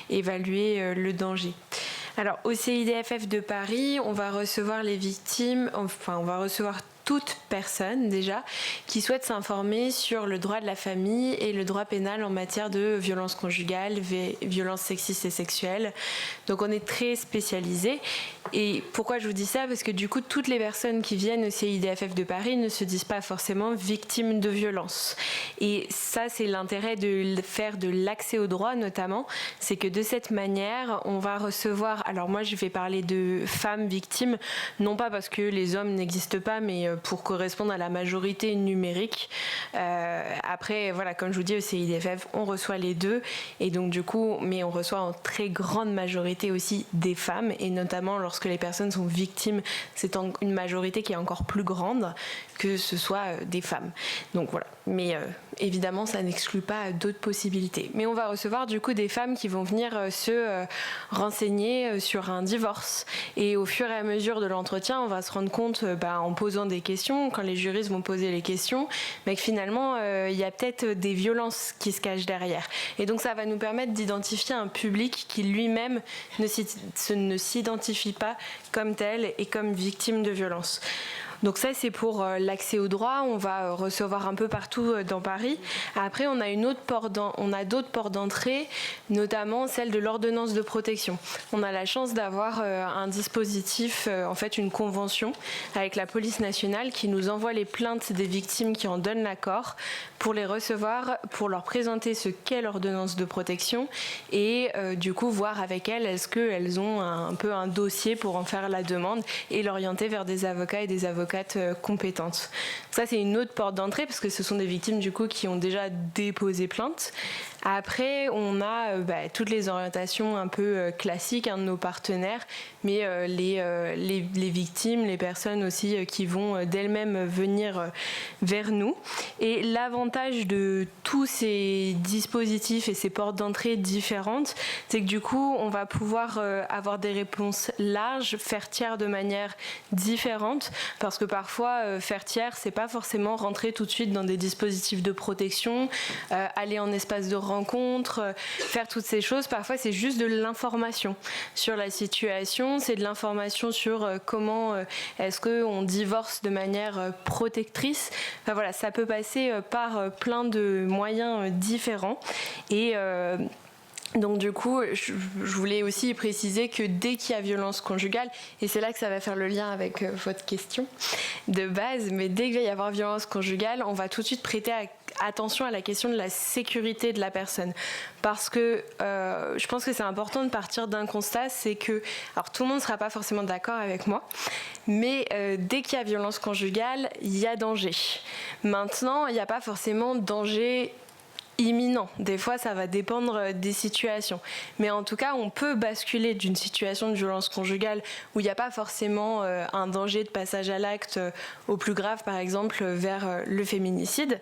évaluer le danger. Alors, au CIDFF de Paris, on va recevoir les victimes, enfin, on va recevoir toute personne déjà qui souhaite s'informer sur le droit de la famille et le droit pénal en matière de violence conjugale, violence sexiste et sexuelle. Donc on est très spécialisé. Et pourquoi je vous dis ça? Parce que du coup, toutes les personnes qui viennent au CIDFF de Paris ne se disent pas forcément victimes de violence. Et ça, c'est l'intérêt de faire de l'accès au droit notamment. C'est que de cette manière, on va recevoir... Alors moi, je vais parler de femmes victimes, non pas parce que les hommes n'existent pas, mais pour correspondre à la majorité numérique. Après, voilà, comme je vous dis, au CIDFF, on reçoit les deux. Et donc du coup, mais on reçoit en très grande majorité aussi des femmes. Et notamment lorsque les personnes sont victimes, c'est une majorité qui est encore plus grande que ce soit des femmes. Donc voilà. Mais évidemment, ça n'exclut pas d'autres possibilités. Mais on va recevoir du coup des femmes qui vont venir se renseigner sur un divorce. Et au fur et à mesure de l'entretien, on va se rendre compte, en posant des questions, quand les juristes vont poser les questions, mais que finalement, il y a peut-être des violences qui se cachent derrière. Et donc, ça va nous permettre d'identifier un public qui lui-même ne s'identifie pas comme tel et comme victime de violence. Donc ça, c'est pour l'accès au droit. On va recevoir un peu partout dans Paris. Après, on a d'autres portes d'entrée, notamment celle de l'ordonnance de protection. On a la chance d'avoir un dispositif, en fait une convention avec la police nationale qui nous envoie les plaintes des victimes qui en donnent l'accord pour les recevoir, pour leur présenter ce qu'est l'ordonnance de protection et du coup voir avec elles, est-ce qu'elles ont un peu un dossier pour en faire la demande et l'orienter vers des avocats et des avocates compétentes. Ça, c'est une autre porte d'entrée parce que ce sont des victimes du coup qui ont déjà déposé plainte. Après, on a toutes les orientations un peu classiques de nos partenaires, mais les victimes, les personnes aussi qui vont d'elles-mêmes venir vers nous. Et l'avantage de tous ces dispositifs et ces portes d'entrée différentes, c'est que du coup, on va pouvoir avoir des réponses larges, faire tiers de manière différente, parce que parfois, faire tiers, c'est pas forcément rentrer tout de suite dans des dispositifs de protection, aller en espace de rencontre, faire toutes ces choses. Parfois, c'est juste de l'information sur la situation, c'est de l'information sur comment est-ce qu'on divorce de manière protectrice. Enfin voilà, ça peut passer par plein de moyens différents. Et donc du coup, je voulais aussi préciser que dès qu'il y a violence conjugale, et c'est là que ça va faire le lien avec votre question de base, mais dès qu'il va y avoir violence conjugale, on va tout de suite prêter attention à la question de la sécurité de la personne. Parce que je pense que c'est important de partir d'un constat, c'est que, alors tout le monde ne sera pas forcément d'accord avec moi, mais dès qu'il y a violence conjugale, il y a danger. Maintenant, il n'y a pas forcément danger imminent. Des fois, ça va dépendre des situations. Mais en tout cas, on peut basculer d'une situation de violence conjugale où il n'y a pas forcément un danger de passage à l'acte au plus grave, par exemple, vers le féminicide.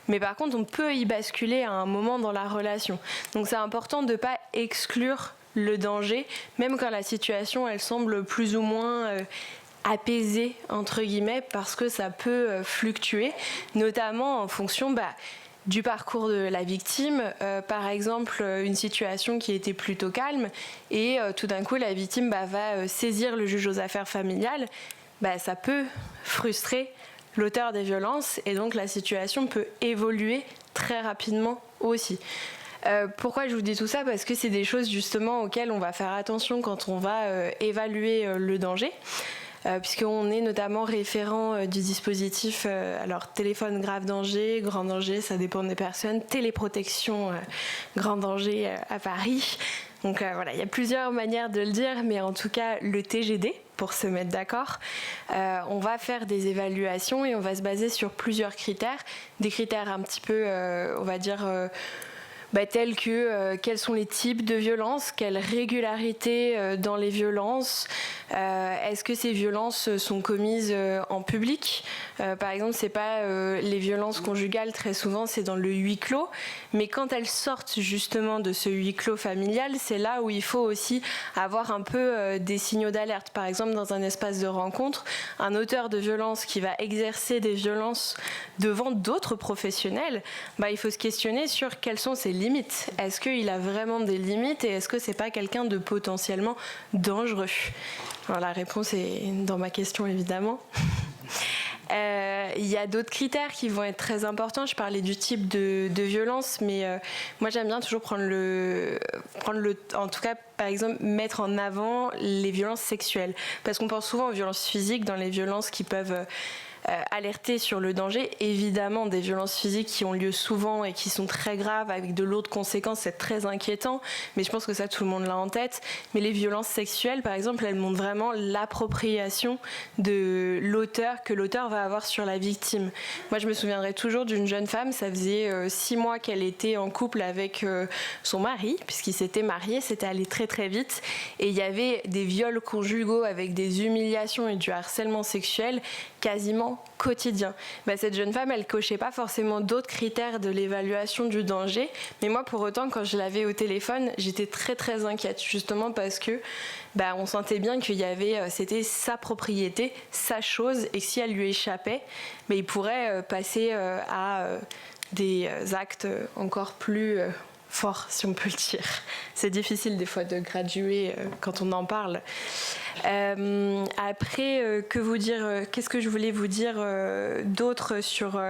Mais par contre, on peut y basculer à un moment dans la relation. Donc c'est important de ne pas exclure le danger, même quand la situation, elle semble plus ou moins apaisée, entre guillemets, parce que ça peut fluctuer, notamment en fonction du parcours de la victime. Par exemple, une situation qui était plutôt calme et tout d'un coup la victime va saisir le juge aux affaires familiales, ça peut frustrer l'auteur des violences et donc la situation peut évoluer très rapidement aussi. Pourquoi je vous dis tout ça? Parce que c'est des choses justement auxquelles on va faire attention quand on va évaluer le danger. Puisqu'on est notamment référent du dispositif alors téléphone grave danger, grand danger, ça dépend des personnes, téléprotection grand danger à Paris. Donc voilà, il y a plusieurs manières de le dire, mais en tout cas le TGD, pour se mettre d'accord, on va faire des évaluations et on va se baser sur plusieurs critères, des critères un petit peu, on va dire tels que quels sont les types de violences, quelle régularité dans les violences, est-ce que ces violences sont commises en public, par exemple c'est pas les violences conjugales, très souvent c'est dans le huis clos, mais quand elles sortent justement de ce huis clos familial, c'est là où il faut aussi avoir un peu des signaux d'alerte. Par exemple dans un espace de rencontre, un auteur de violence qui va exercer des violences devant d'autres professionnels, il faut se questionner sur quelles sont ses limites. Est-ce qu'il a vraiment des limites et est-ce que c'est pas quelqu'un de potentiellement dangereux? Alors la réponse est dans ma question évidemment. Il y a d'autres critères qui vont être très importants. Je parlais du type de violence, mais moi j'aime bien toujours prendre en tout cas par exemple mettre en avant les violences sexuelles, parce qu'on pense souvent aux violences physiques dans les violences qui peuvent alerter sur le danger. Évidemment, des violences physiques qui ont lieu souvent et qui sont très graves avec de lourdes conséquences, c'est très inquiétant, mais je pense que ça tout le monde l'a en tête. Mais les violences sexuelles, par exemple, elles montrent vraiment l'appropriation de l'auteur, que l'auteur va avoir sur la victime. Moi, je me souviendrai toujours d'une jeune femme, ça faisait 6 mois qu'elle était en couple avec son mari, puisqu'ils s'étaient mariés, c'était allé très très vite, et il y avait des viols conjugaux avec des humiliations et du harcèlement sexuel quasiment quotidien. Cette jeune femme, elle cochait pas forcément d'autres critères de l'évaluation du danger, mais moi pour autant quand je l'avais au téléphone, j'étais très très inquiète, justement parce que on sentait bien qu'il y avait, c'était sa propriété, sa chose, et que si elle lui échappait, il pourrait passer à des actes encore plus fort, si on peut le dire. C'est difficile des fois de graduer quand on en parle. Après, que vous dire, qu'est-ce que je voulais vous dire d'autre sur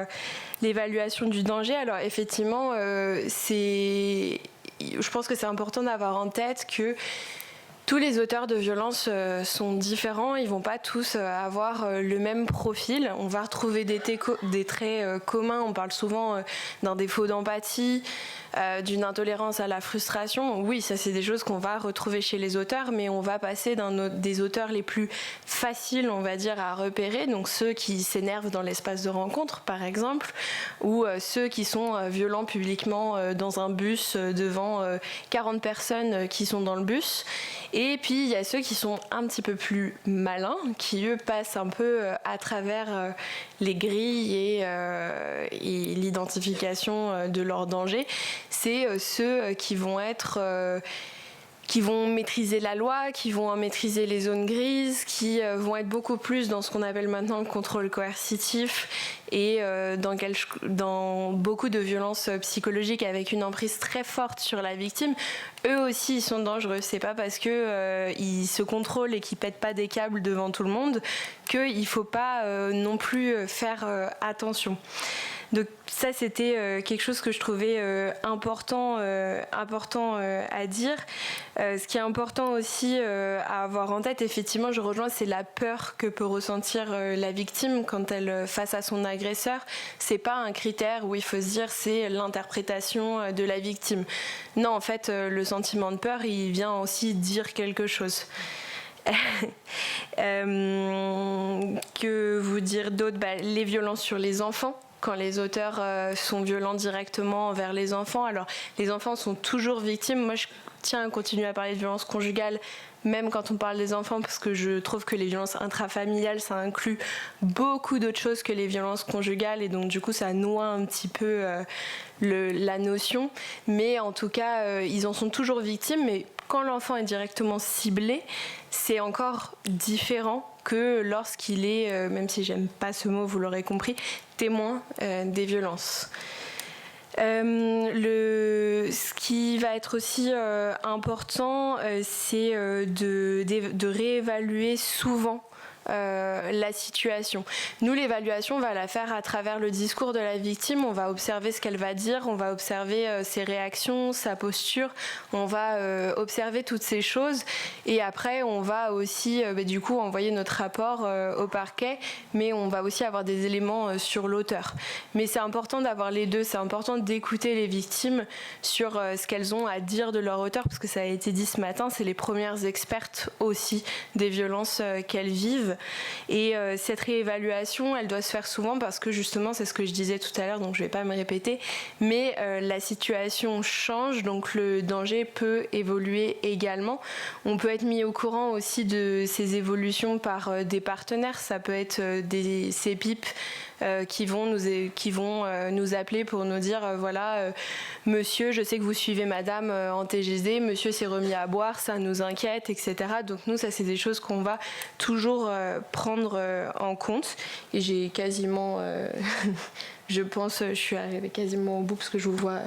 l'évaluation du danger? Alors effectivement, je pense que c'est important d'avoir en tête que tous les auteurs de violences sont différents, ils ne vont pas tous avoir le même profil. On va retrouver des traits communs, on parle souvent d'un défaut d'empathie, d'une intolérance à la frustration. Oui, ça c'est des choses qu'on va retrouver chez les auteurs, mais on va passer des auteurs les plus faciles, on va dire, à repérer, donc ceux qui s'énervent dans l'espace de rencontre par exemple, ou ceux qui sont violents publiquement dans un bus devant 40 personnes qui sont dans le bus. Et puis il y a ceux qui sont un petit peu plus malins, qui eux passent un peu à travers les grilles et l'identification de leur danger. C'est ceux qui vont être qui vont maîtriser la loi, qui vont maîtriser les zones grises, qui vont être beaucoup plus dans ce qu'on appelle maintenant le contrôle coercitif et dans beaucoup de violences psychologiques avec une emprise très forte sur la victime. Eux aussi, ils sont dangereux. C'est pas parce que ils se contrôlent et qu'ils pètent pas des câbles devant tout le monde qu'il faut pas non plus faire attention. Donc ça, c'était quelque chose que je trouvais important à dire. Ce qui est important aussi à avoir en tête, effectivement, je rejoins, c'est la peur que peut ressentir la victime quand elle face à son agresseur. C'est pas un critère où il faut se dire c'est l'interprétation de la victime. Non, en fait, le sentiment de peur, il vient aussi dire quelque chose. Que vous dire d'autre? Les violences sur les enfants. Quand les auteurs sont violents directement envers les enfants. Alors, les enfants sont toujours victimes. Moi, je tiens à continuer à parler de violences conjugales, même quand on parle des enfants, parce que je trouve que les violences intrafamiliales, ça inclut beaucoup d'autres choses que les violences conjugales, et donc du coup, ça noie un petit peu la notion. Mais en tout cas, ils en sont toujours victimes, mais quand l'enfant est directement ciblé, c'est encore différent que lorsqu'il est, même si j'aime pas ce mot, vous l'aurez compris, témoin des violences. Ce qui va être aussi important, c'est de réévaluer souvent la situation. Nous, l'évaluation, on va la faire à travers le discours de la victime. On va observer ce qu'elle va dire, on va observer ses réactions, sa posture, on va observer toutes ces choses, et après on va aussi du coup envoyer notre rapport au parquet, mais on va aussi avoir des éléments sur l'auteur. Mais c'est important d'avoir les deux, c'est important d'écouter les victimes sur ce qu'elles ont à dire de leur auteur, parce que ça a été dit ce matin, c'est les premières expertes aussi des violences qu'elles vivent. Et cette réévaluation, elle doit se faire souvent parce que justement, c'est ce que je disais tout à l'heure, donc je ne vais pas me répéter, mais la situation change, donc le danger peut évoluer également. On peut être mis au courant aussi de ces évolutions par des partenaires, ça peut être des CPIP qui vont nous appeler pour nous dire voilà, monsieur, je sais que vous suivez madame en TGD, monsieur s'est remis à boire, ça nous inquiète, etc. Donc nous, ça c'est des choses qu'on va toujours prendre en compte. Et j'ai quasiment, je pense, je suis arrivée quasiment au bout parce que je vous vois.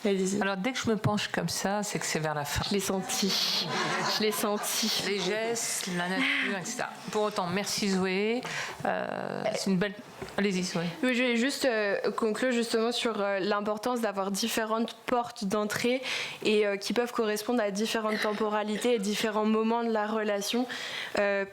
Allez-y. Alors dès que je me penche comme ça, c'est que c'est vers la fin. Je l'ai senti. Je l'ai senti. Les gestes, la nature, etc. Pour autant, merci Zoé. C'est une belle... Allez-y Zoé. Oui, je vais juste conclure justement sur l'importance d'avoir différentes portes d'entrée et qui peuvent correspondre à différentes temporalités et différents moments de la relation,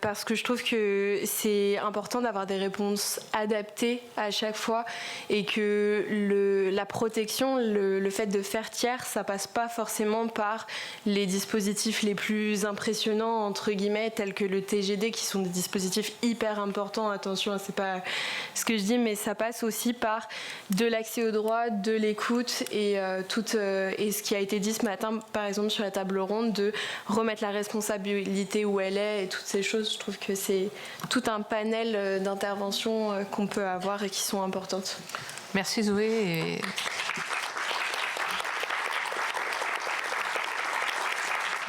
parce que je trouve que c'est important d'avoir des réponses adaptées à chaque fois, et que la protection, le fait de faire tiers, ça passe pas forcément par les dispositifs les plus impressionnants entre guillemets, tels que le TGD, qui sont des dispositifs hyper importants. Attention, c'est pas ce que je dis, mais ça passe aussi par de l'accès au droit, de l'écoute et et ce qui a été dit ce matin, par exemple sur la table ronde, de remettre la responsabilité où elle est et toutes ces choses. Je trouve que c'est tout un panel d'interventions qu'on peut avoir et qui sont importantes. Merci Zoé.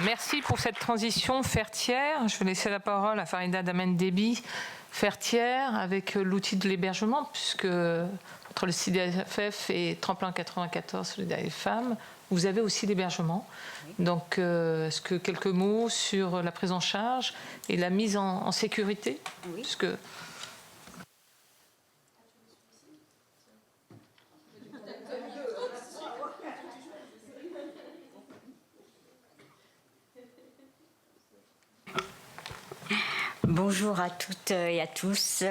Merci pour cette transition faire tiers. Je vais laisser la parole à Farida Damen-Déby. Faire tiers avec l'outil de l'hébergement, puisque entre le CDFF et Tremplin 94 Solidarité Femmes, vous avez aussi l'hébergement. Donc, est-ce que quelques mots sur la prise en charge et la mise en sécurité? Oui. Puisque... Bonjour à toutes et à tous.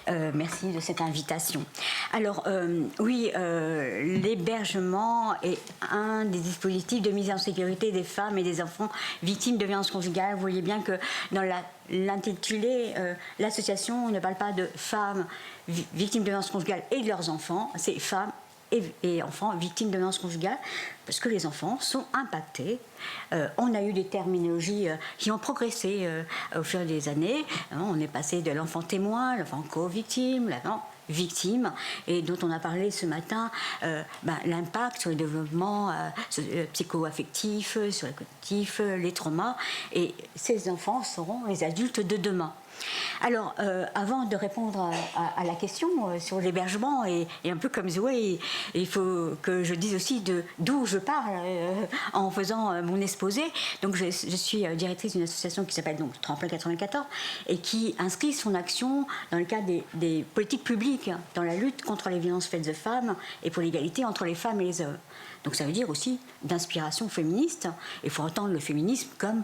Merci de cette invitation. Alors, l'hébergement est un des dispositifs de mise en sécurité des femmes et des enfants victimes de violences conjugales. Vous voyez bien que dans l'intitulé, l'association ne parle pas de femmes victimes de violences conjugales et de leurs enfants, c'est femmes et enfants victimes de violences conjugales, parce que les enfants sont impactés. On a eu des terminologies qui ont progressé au fur des années. On est passé de l'enfant témoin, l'enfant co-victime, victimes et dont on a parlé ce matin, l'impact sur le développement psycho-affectif, sur le cognitif, les traumas. Et ces enfants seront les adultes de demain. Alors, avant de répondre à la question sur l'hébergement, et un peu comme Zoé, il faut que je dise aussi d'où je parle en faisant mon exposé. Donc, je suis directrice d'une association qui s'appelle donc Tremplin 94 et qui inscrit son action dans le cadre des politiques publiques dans la lutte contre les violences faites aux femmes et pour l'égalité entre les femmes et les hommes. Donc ça veut dire aussi d'inspiration féministe. Il faut entendre le féminisme comme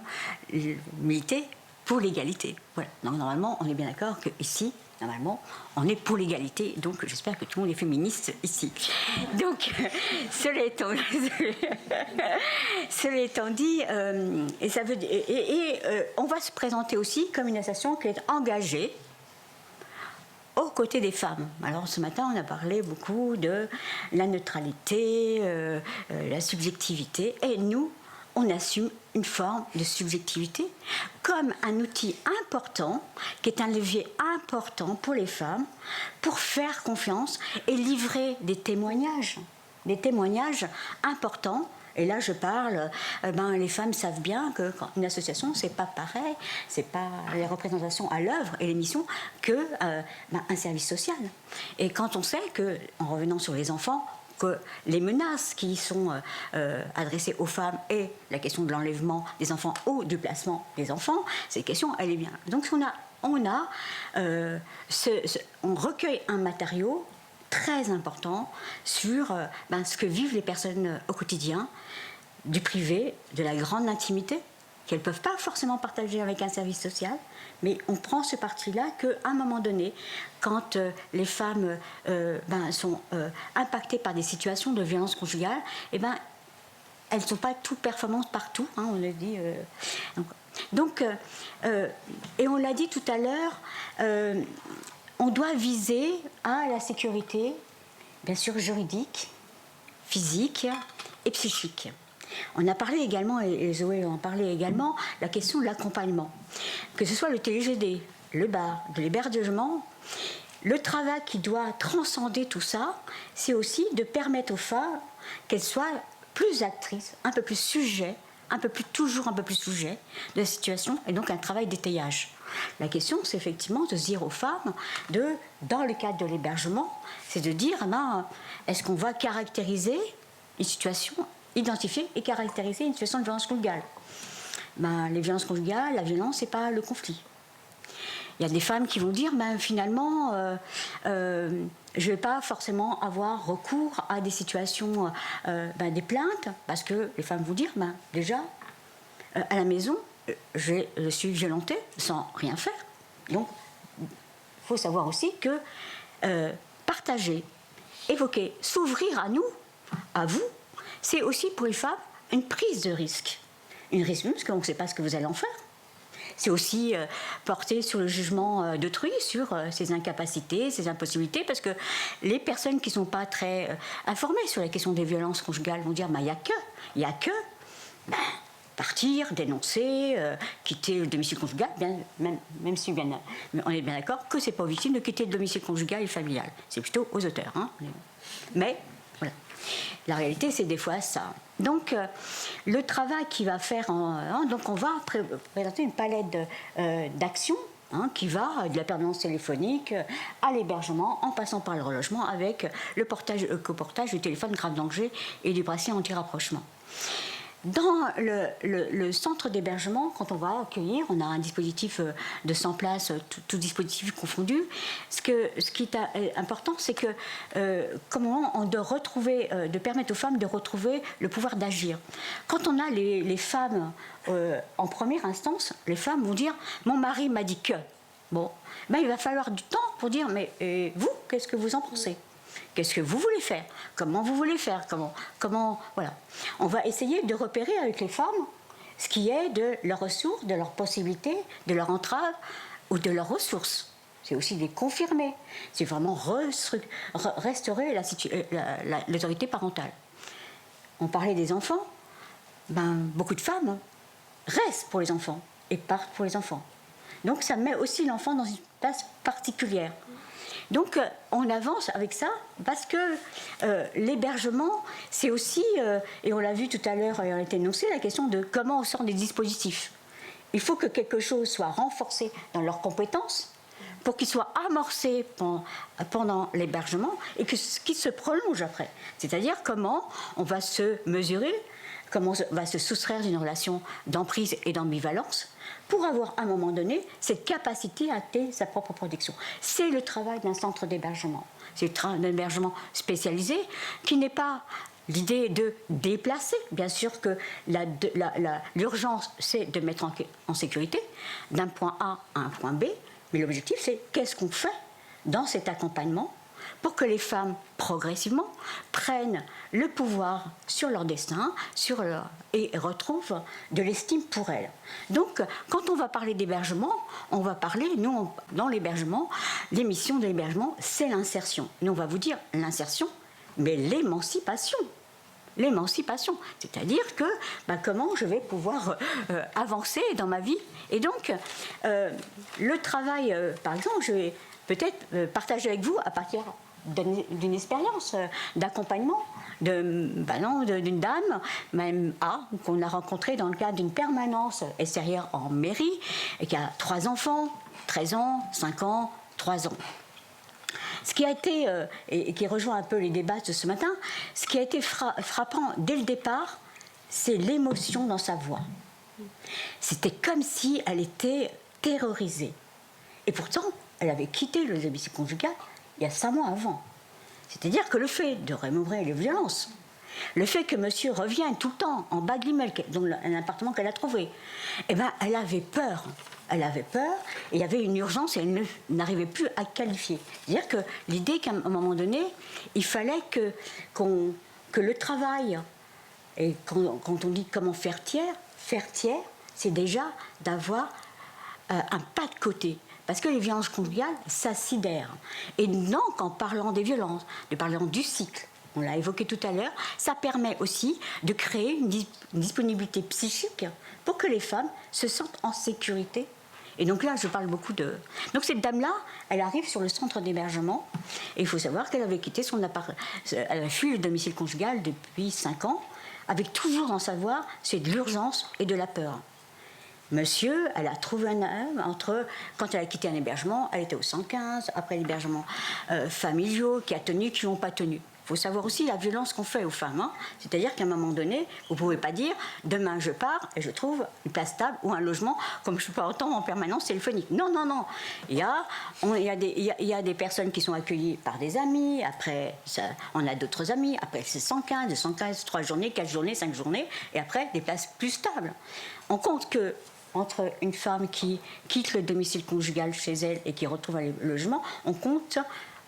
militer pour l'égalité. Voilà. Donc normalement, on est bien d'accord qu'ici, normalement, on est pour l'égalité. Donc j'espère que tout le monde est féministe ici. Donc, cela étant dit, on va se présenter aussi comme une association qui est engagée aux côtés des femmes. Alors ce matin, on a parlé beaucoup de la neutralité, la subjectivité, et nous, on assume une forme de subjectivité comme un outil important, qui est un levier important pour les femmes, pour faire confiance et livrer des témoignages importants. Et là, je parle, les femmes savent bien que quand une association, c'est pas pareil, c'est pas les représentations à l'œuvre et les missions que un service social. Et quand on sait que, en revenant sur les enfants, que les menaces qui sont adressées aux femmes et la question de l'enlèvement des enfants ou du placement des enfants, cette question, elle est bien. Donc on recueille un matériau très important sur ce que vivent les personnes au quotidien, du privé, de la grande intimité, qu'elles ne peuvent pas forcément partager avec un service social, mais on prend ce parti-là qu'à un moment donné, quand les femmes sont impactées par des situations de violence conjugale, elles ne sont pas toutes performantes partout, on l'a dit. Et on l'a dit tout à l'heure, on doit viser à la sécurité, bien sûr juridique, physique et psychique. On a parlé également, et Zoé en parlait également, la question de l'accompagnement. Que ce soit le TGD, le bar, de l'hébergement, le travail qui doit transcender tout ça, c'est aussi de permettre aux femmes qu'elles soient plus actrices, un peu plus sujets, toujours un peu plus sujet de la situation, et donc un travail d'étayage. La question, c'est effectivement de se dire aux femmes, dans le cadre de l'hébergement, c'est de dire, est-ce qu'on va caractériser une situation, identifier et caractériser une situation de violence conjugale. Les violences conjugales, la violence, c'est pas le conflit. Il y a des femmes qui vont dire, finalement, je ne vais pas forcément avoir recours à des situations, des plaintes, parce que les femmes vont dire, déjà, à la maison, je suis violentée sans rien faire. Donc, il faut savoir aussi que partager, évoquer, s'ouvrir à nous, à vous, c'est aussi pour les femmes une prise de risque. Une risque, parce qu'on ne sait pas ce que vous allez en faire. C'est aussi porter sur le jugement d'autrui, sur ses incapacités, ses impossibilités, parce que les personnes qui ne sont pas très informées sur la question des violences conjugales vont dire, il n'y a que partir, dénoncer, quitter le domicile conjugal, même si on est bien d'accord que ce n'est pas aux victimes de quitter le domicile conjugal et familial. C'est plutôt aux auteurs. Mais, voilà. La réalité, c'est des fois ça. Donc, le travail qu'il va faire, donc on va présenter une palette d'actions qui va de la permanence téléphonique à l'hébergement, en passant par le relogement, avec le coportage du téléphone grave danger et du bracelet anti-rapprochement. Dans le centre d'hébergement, quand on va accueillir, on a un dispositif de 100 places, tout dispositif confondu. Ce qui est important, c'est que comment on doit retrouver, de permettre aux femmes de retrouver le pouvoir d'agir. Quand on a les femmes en première instance, les femmes vont dire « mon mari m'a dit que ». Bon, il va falloir du temps pour dire « mais vous, qu'est-ce que vous en pensez ?» Qu'est-ce que vous voulez faire? Comment vous voulez faire? Comment voilà. On va essayer de repérer avec les femmes ce qui est de leurs ressources, de leurs possibilités, de leurs entraves ou de leurs ressources. C'est aussi de les confirmer. C'est vraiment restaurer l'autorité parentale. On parlait des enfants. Beaucoup de femmes restent pour les enfants et partent pour les enfants. Donc ça met aussi l'enfant dans une particulière. Donc on avance avec ça parce que l'hébergement, c'est aussi, et on l'a vu tout à l'heure, et on a été énoncé, la question de comment on sort des dispositifs. Il faut que quelque chose soit renforcé dans leurs compétences pour qu'il soit amorcé pendant l'hébergement et que ce qui se prolonge après. C'est-à-dire comment on va se mesurer, comment on va se soustraire d'une relation d'emprise et d'ambivalence pour avoir à un moment donné cette capacité à atteindre sa propre protection. C'est le travail d'un centre d'hébergement. C'est le travail d'un hébergement spécialisé qui n'est pas l'idée de déplacer. Bien sûr que l'urgence, c'est de mettre en sécurité d'un point A à un point B, mais l'objectif, c'est qu'est-ce qu'on fait dans cet accompagnement pour que les femmes, progressivement, prennent le pouvoir sur leur destin et retrouvent de l'estime pour elles. Donc, quand on va parler d'hébergement, on va parler, nous, dans l'hébergement, les missions de l'hébergement, c'est l'insertion. Nous, on va vous dire l'insertion, mais l'émancipation. L'émancipation, c'est-à-dire que comment je vais pouvoir avancer dans ma vie. Et donc, le travail, par exemple, je vais peut-être partager avec vous à partir d'une expérience d'accompagnement d'une dame, même qu'on a rencontrée dans le cadre d'une permanence SRIR en mairie, et qui a 3 enfants, 13 ans, 5 ans, 3 ans. Ce qui a été, et qui rejoint un peu les débats de ce matin, ce qui a été frappant dès le départ, c'est l'émotion dans sa voix. C'était comme si elle était terrorisée. Et pourtant, elle avait quitté le domicile conjugal il y a 5 mois avant. C'est-à-dire que le fait de remémorer les violences, le fait que monsieur revienne tout le temps en bas de l'immeuble, dans un appartement qu'elle a trouvé, elle avait peur. Elle avait peur, et il y avait une urgence et elle n'arrivait plus à qualifier. C'est-à-dire que l'idée qu'à un moment donné, il fallait que le travail, et quand on dit comment faire tiers, c'est déjà d'avoir un pas de côté. Parce que les violences conjugales, ça sidère. Et donc, en parlant des violences, de parler du cycle, on l'a évoqué tout à l'heure, ça permet aussi de créer une disponibilité psychique pour que les femmes se sentent en sécurité. Et donc là, je parle beaucoup de... Donc cette dame-là, elle arrive sur le centre d'hébergement, et il faut savoir qu'elle avait quitté son appartement, elle a fui le domicile conjugal depuis 5 ans, avec toujours dans sa voix, c'est de l'urgence et de la peur. Monsieur, elle a trouvé un homme quand elle a quitté un hébergement, elle était au 115, après l'hébergement familiaux, qui a tenu, qui n'ont pas tenu. Il faut savoir aussi la violence qu'on fait aux femmes. C'est-à-dire qu'à un moment donné, vous ne pouvez pas dire « demain je pars et je trouve une place stable ou un logement comme je peux entendre en permanence téléphonique ». Non, non, non. Il y a des personnes qui sont accueillies par des amis, après on a d'autres amis, après c'est 115, 3 journées, 4 journées, 5 journées, et après des places plus stables. On compte que entre une femme qui quitte le domicile conjugal chez elle et qui retrouve un logement, on compte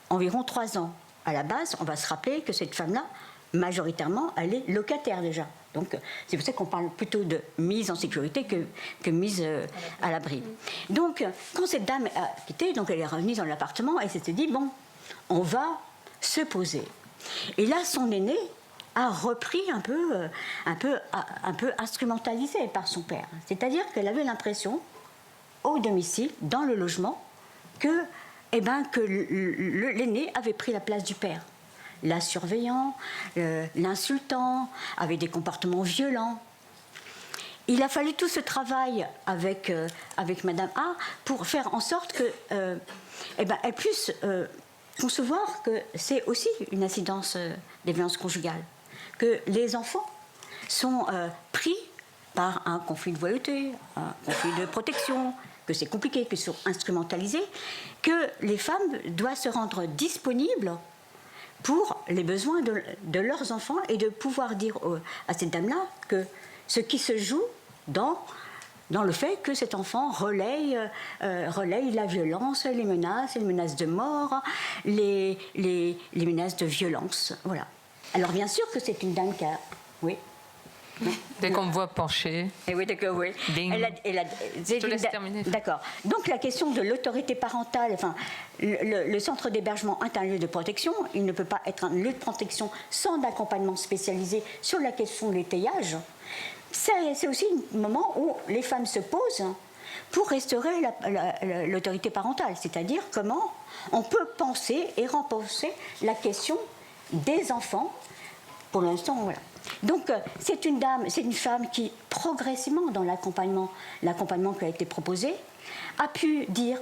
environ 3 ans. À la base, on va se rappeler que cette femme-là, majoritairement, elle est locataire déjà. Donc, c'est pour ça qu'on parle plutôt de mise en sécurité que mise à l'abri. Donc, quand cette dame a quitté, donc elle est revenue dans l'appartement, elle s'était dit, bon, on va se poser. Et là, son aîné a repris un peu instrumentalisé par son père. C'est-à-dire qu'elle avait l'impression, au domicile, dans le logement, que l'aîné avait pris la place du père. La surveillant, l'insultant, avait des comportements violents. Il a fallu tout ce travail avec Madame A pour faire en sorte qu'elle puisse concevoir que c'est aussi une incidence des violences conjugales. Que les enfants sont pris par un conflit de loyauté, un conflit de protection, que c'est compliqué, qu'ils sont instrumentalisés, que les femmes doivent se rendre disponibles pour les besoins de leurs enfants et de pouvoir dire à cette dame-là que ce qui se joue dans le fait que cet enfant relaye la violence, les menaces de mort, les menaces de violence. Voilà. Alors bien sûr que c'est une dame qui a... Oui. Dès qu'on me voit pencher. Et oui, d'accord, oui. Je te laisse terminer. D'accord. Donc la question de l'autorité parentale, enfin, le centre d'hébergement est un lieu de protection. Il ne peut pas être un lieu de protection sans accompagnement spécialisé sur la question de l'étayage. C'est aussi un moment où les femmes se posent pour restaurer l'autorité parentale, c'est-à-dire comment on peut penser et repenser la question des enfants. Pour l'instant, voilà. Donc, c'est une femme qui, progressivement, dans l'accompagnement qui a été proposé, a pu dire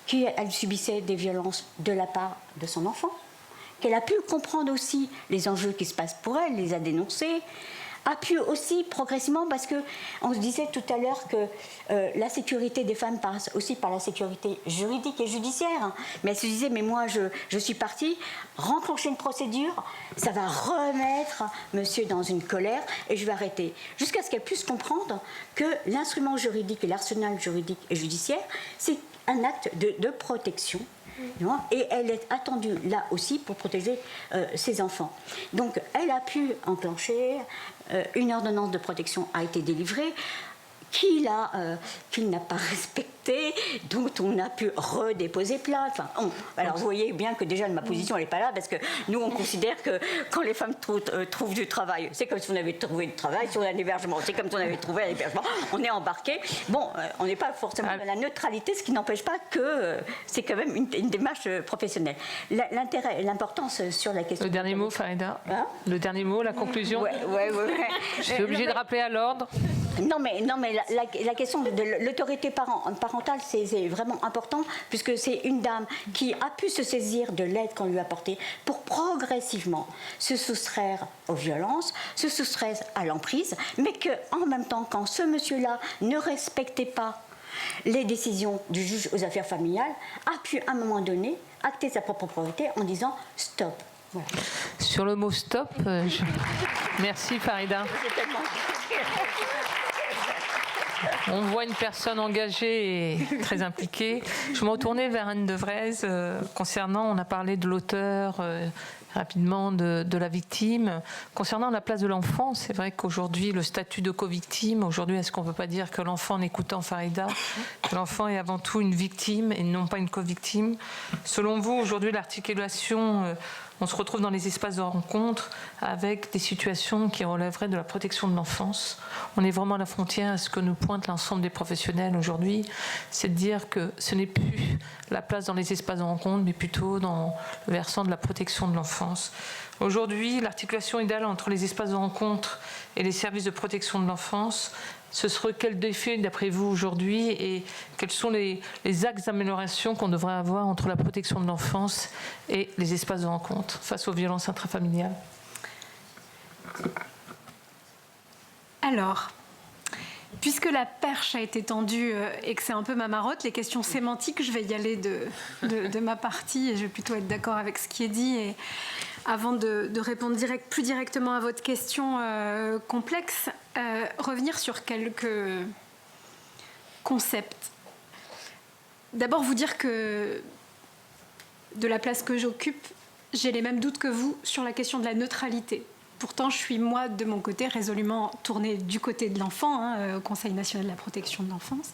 qu'elle subissait des violences de la part de son enfant, qu'elle a pu comprendre aussi les enjeux qui se passent pour elle, les a dénoncés, a pu aussi progressivement, parce qu'on se disait tout à l'heure que la sécurité des femmes passe aussi par la sécurité juridique et judiciaire. Mais elle se disait, mais moi je suis partie, renclencher une procédure, ça va remettre monsieur dans une colère et je vais arrêter. Jusqu'à ce qu'elle puisse comprendre que l'instrument juridique et l'arsenal juridique et judiciaire, c'est un acte de protection. Et elle est attendue là aussi pour protéger ses enfants. Donc elle a pu enclencher, une ordonnance de protection a été délivrée, qu'il n'a pas respecté, dont on a pu redéposer plainte. Enfin, alors vous voyez bien que déjà ma position n'est pas là, parce que nous on considère que quand les femmes trouvent du travail, c'est comme si on avait trouvé du travail, sur un hébergement, c'est comme si on avait trouvé un hébergement, on est embarqué. Bon, on n'est pas forcément dans la neutralité, ce qui n'empêche pas que c'est quand même une démarche professionnelle. L'intérêt, l'importance sur la question... Le dernier mot, Farida. Le dernier mot, la conclusion. Ouais. Je suis obligée de rappeler à l'ordre. Non, mais la question de l'autorité parentale, c'est vraiment important, puisque c'est une dame qui a pu se saisir de l'aide qu'on lui a apportée pour progressivement se soustraire aux violences, se soustraire à l'emprise, mais qu'en même temps, quand ce monsieur-là ne respectait pas les décisions du juge aux affaires familiales, a pu à un moment donné acter sa propre priorité en disant stop. Voilà. Sur le mot stop, merci Farida. On voit une personne engagée et très impliquée. Je me retournais vers Anne Devrez concernant, on a parlé de l'auteur, rapidement de la victime. Concernant la place de l'enfant, c'est vrai qu'aujourd'hui, le statut de co-victime, aujourd'hui, est-ce qu'on ne peut pas dire que l'enfant, en écoutant Farida, que l'enfant est avant tout une victime et non pas une co-victime? Selon vous, aujourd'hui, l'articulation... on se retrouve dans les espaces de rencontre avec des situations qui relèveraient de la protection de l'enfance. On est vraiment à la frontière à ce que nous pointe l'ensemble des professionnels aujourd'hui, c'est de dire que ce n'est plus la place dans les espaces de rencontre, mais plutôt dans le versant de la protection de l'enfance. Aujourd'hui, l'articulation idéale entre les espaces de rencontre et les services de protection de l'enfance, ce serait quel défi d'après vous aujourd'hui et quels sont les axes d'amélioration qu'on devrait avoir entre la protection de l'enfance et les espaces de rencontre face aux violences intrafamiliales? Alors, puisque la perche a été tendue et que c'est un peu ma marotte, les questions sémantiques, je vais y aller de ma partie et je vais plutôt être d'accord avec ce qui est dit. Et avant de répondre plus directement à votre question complexe, revenir sur quelques concepts. D'abord, vous dire que de la place que j'occupe, j'ai les mêmes doutes que vous sur la question de la neutralité. Pourtant, je suis, moi, de mon côté, résolument tournée du côté de l'enfant, au Conseil national de la protection de l'enfance.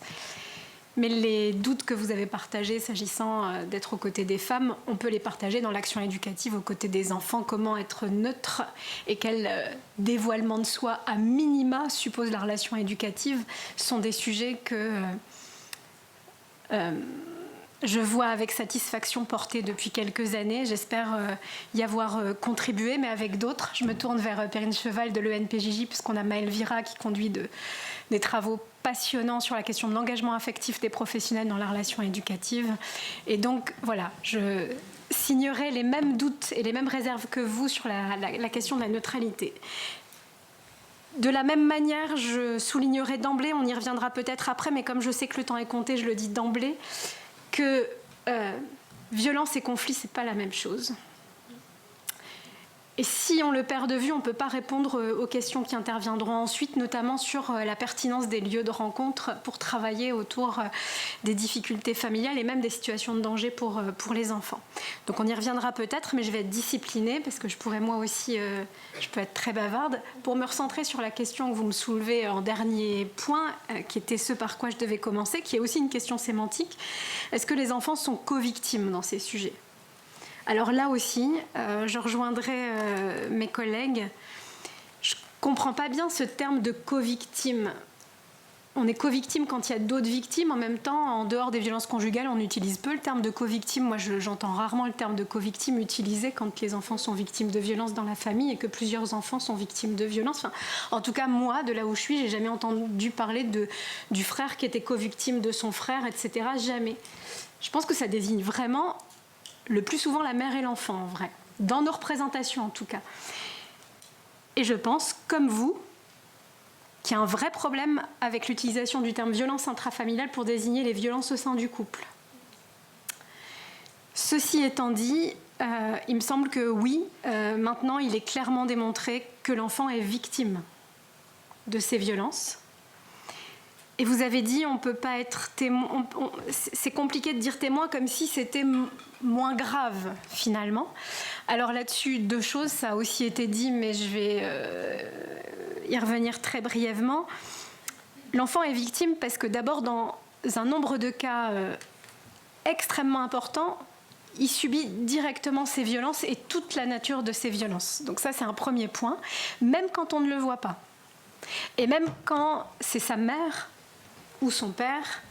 Mais les doutes que vous avez partagés s'agissant d'être aux côtés des femmes, on peut les partager dans l'action éducative aux côtés des enfants. Comment être neutre et quel dévoilement de soi à minima suppose la relation éducative sont des sujets que je vois avec satisfaction porter depuis quelques années. J'espère y avoir contribué, mais avec d'autres. Je me tourne vers Perrine Cheval de l'ENPJJ, puisqu'on a Maëlle Vira qui conduit des travaux passionnants sur la question de l'engagement affectif des professionnels dans la relation éducative. Et donc, voilà, je signerai les mêmes doutes et les mêmes réserves que vous sur la question de la neutralité. De la même manière, je soulignerai d'emblée, on y reviendra peut-être après, mais comme je sais que le temps est compté, je le dis d'emblée, que violence et conflit, c'est pas la même chose. Et si on le perd de vue, on ne peut pas répondre aux questions qui interviendront ensuite, notamment sur la pertinence des lieux de rencontre pour travailler autour des difficultés familiales et même des situations de danger pour les enfants. Donc on y reviendra peut-être, mais je vais être disciplinée parce que je pourrais moi aussi, je peux être très bavarde, pour me recentrer sur la question que vous me soulevez en dernier point, qui était ce par quoi je devais commencer, qui est aussi une question sémantique. Est-ce que les enfants sont co-victimes dans ces sujets ? Alors là aussi, je rejoindrai mes collègues. Je ne comprends pas bien ce terme de co-victime. on est co-victime quand il y a d'autres victimes. En même temps, en dehors des violences conjugales, on utilise peu le terme de co-victime. Moi, j'entends rarement le terme de co-victime utilisé quand les enfants sont victimes de violences dans la famille et que plusieurs enfants sont victimes de violences. Enfin, en tout cas, moi, de là où je suis, j'ai jamais entendu parler du frère qui était co-victime de son frère, etc. Jamais. Je pense que ça désigne vraiment le plus souvent la mère et l'enfant, en vrai. Dans nos représentations, en tout cas. Et je pense, comme vous, qu'il y a un vrai problème avec l'utilisation du terme violence intrafamiliale pour désigner les violences au sein du couple. Ceci étant dit, il me semble que oui, maintenant il est clairement démontré que l'enfant est victime de ces violences. Et vous avez dit, on peut pas être témoin. C'est compliqué de dire témoin comme si c'était moins grave finalement. Alors là-dessus, deux choses, ça a aussi été dit, mais je vais y revenir très brièvement. L'enfant est victime parce que d'abord, dans un nombre de cas extrêmement important, il subit directement ces violences et toute la nature de ces violences. Donc ça, c'est un premier point, même quand on ne le voit pas. Et même quand c'est sa mère ou son père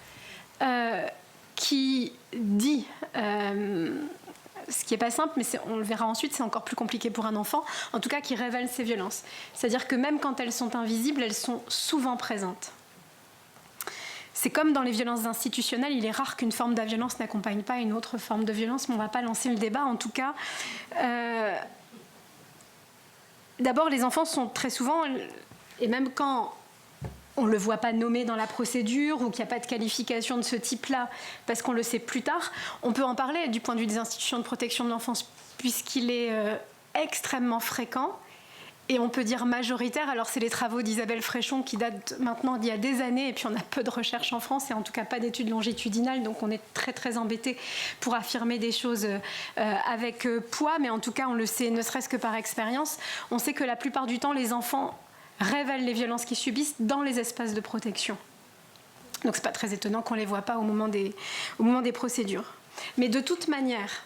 qui dit, ce qui n'est pas simple, mais on le verra ensuite, c'est encore plus compliqué pour un enfant, en tout cas qui révèle ces violences. C'est-à-dire que même quand elles sont invisibles, elles sont souvent présentes. C'est comme dans les violences institutionnelles, il est rare qu'une forme de violence n'accompagne pas une autre forme de violence, mais on ne va pas lancer le débat. En tout cas, d'abord, les enfants sont très souvent, et même quand on ne le voit pas nommé dans la procédure ou qu'il n'y a pas de qualification de ce type-là, parce qu'on le sait plus tard, on peut en parler du point de vue des institutions de protection de l'enfance, puisqu'il est extrêmement fréquent. Et on peut dire majoritaire, alors c'est les travaux d'Isabelle Fréchon qui datent maintenant d'il y a des années, et puis on a peu de recherches en France, et en tout cas pas d'études longitudinales, donc on est très très embêté pour affirmer des choses avec poids, mais en tout cas on le sait, ne serait-ce que par expérience, on sait que la plupart du temps les enfants révèlent les violences qu'ils subissent dans les espaces de protection. Donc c'est pas très étonnant qu'on les voit pas au moment des procédures. Mais de toute manière,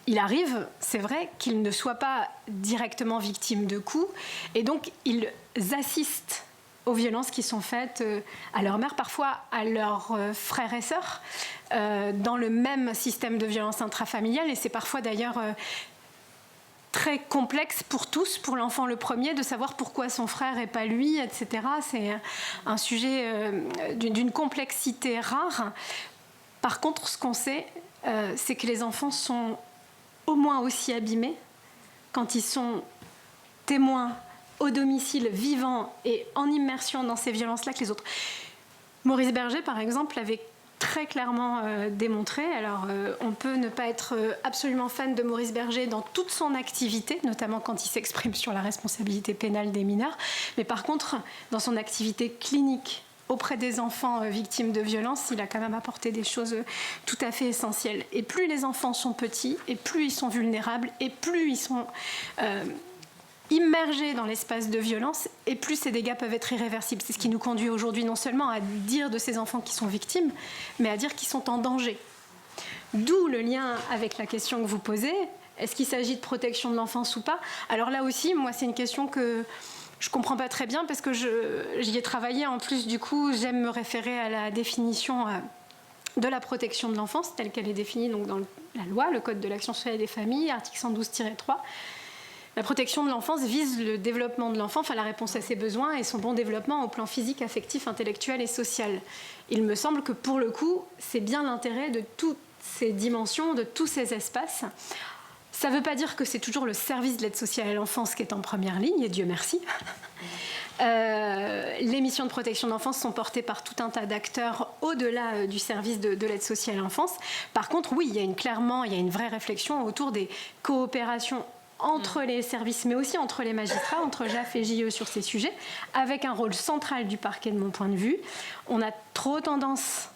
il arrive, c'est vrai, qu'ils ne soient pas directement victimes de coups, et donc ils assistent aux violences qui sont faites à leur mère, parfois à leurs frères et sœurs, dans le même système de violence intrafamiliale, et c'est parfois d'ailleurs très complexe pour tous, pour l'enfant le premier, de savoir pourquoi son frère et pas lui, etc. C'est un sujet d'une complexité rare. Par contre, ce qu'on sait, c'est que les enfants sont au moins aussi abîmés quand ils sont témoins au domicile, vivants et en immersion dans ces violences-là que les autres. Maurice Berger, par exemple, l'avait très clairement démontré. Alors, on peut ne pas être absolument fan de Maurice Berger dans toute son activité, notamment quand il s'exprime sur la responsabilité pénale des mineurs, mais par contre, dans son activité clinique auprès des enfants victimes de violences, il a quand même apporté des choses tout à fait essentielles. Et plus les enfants sont petits, et plus ils sont vulnérables, et plus ils sont immergés dans l'espace de violence, et plus ces dégâts peuvent être irréversibles. C'est ce qui nous conduit aujourd'hui non seulement à dire de ces enfants qui sont victimes, mais à dire qu'ils sont en danger. D'où le lien avec la question que vous posez. Est-ce qu'il s'agit de protection de l'enfance ou pas? Alors là aussi, moi, c'est une question que je ne comprends pas très bien parce que j'y ai travaillé. En plus, du coup, j'aime me référer à la définition de la protection de l'enfance telle qu'elle est définie donc, dans la loi, le Code de l'action sociale et des familles, article 112-3. La protection de l'enfance vise le développement de l'enfant, enfin la réponse à ses besoins et son bon développement au plan physique, affectif, intellectuel et social. Il me semble que pour le coup, c'est bien l'intérêt de toutes ces dimensions, de tous ces espaces. Ça ne veut pas dire que c'est toujours le service de l'aide sociale à l'enfance qui est en première ligne, et Dieu merci. Les missions de protection de l'enfance sont portées par tout un tas d'acteurs au-delà du service de l'aide sociale à l'enfance. Par contre, oui, il y a une vraie réflexion autour des coopérations entre les services, mais aussi entre les magistrats, entre JAF et JE sur ces sujets, avec un rôle central du parquet de mon point de vue. On a trop tendance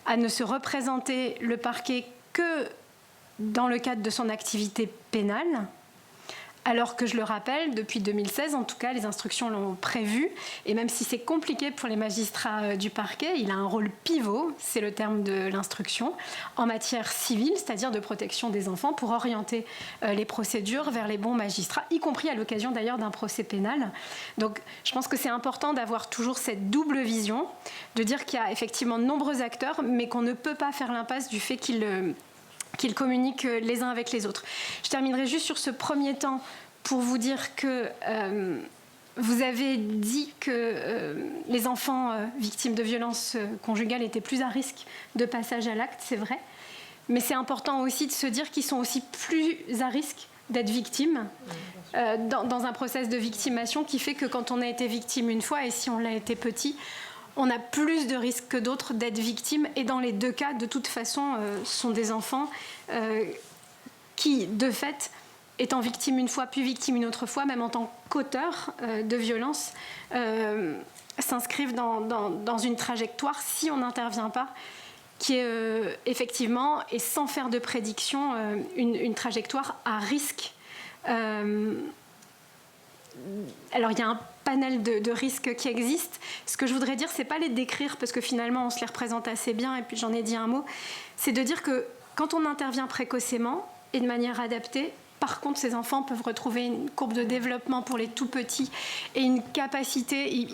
à ne se représenter le parquet que dans le cadre de son activité pénale, Alors que je le rappelle, depuis 2016, en tout cas, les instructions l'ont prévu. Et même si c'est compliqué pour les magistrats du parquet, il a un rôle pivot, c'est le terme de l'instruction, en matière civile, c'est-à-dire de protection des enfants, pour orienter les procédures vers les bons magistrats, y compris à l'occasion d'ailleurs d'un procès pénal. Donc je pense que c'est important d'avoir toujours cette double vision, de dire qu'il y a effectivement de nombreux acteurs, mais qu'on ne peut pas faire l'impasse du fait qu'ils communiquent les uns avec les autres. Je terminerai juste sur ce premier temps pour vous dire que vous avez dit que les enfants victimes de violences conjugales étaient plus à risque de passage à l'acte, c'est vrai. Mais c'est important aussi de se dire qu'ils sont aussi plus à risque d'être victimes dans un process de victimation qui fait que quand on a été victime une fois, et si on l'a été petit, on a plus de risques que d'autres d'être victimes. Et dans les deux cas, de toute façon, sont des enfants qui, de fait, étant victimes une fois, puis victimes une autre fois, même en tant qu'auteurs de violences, s'inscrivent dans une trajectoire, si on n'intervient pas, qui est effectivement, et sans faire de prédiction, une trajectoire à risque. Alors il y a un panel de risques qui existent. Ce que je voudrais dire, c'est pas les décrire, parce que finalement on se les représente assez bien, et puis j'en ai dit un mot, c'est de dire que quand on intervient précocement et de manière adaptée, par contre, ces enfants peuvent retrouver une courbe de développement pour les tout petits et une capacité,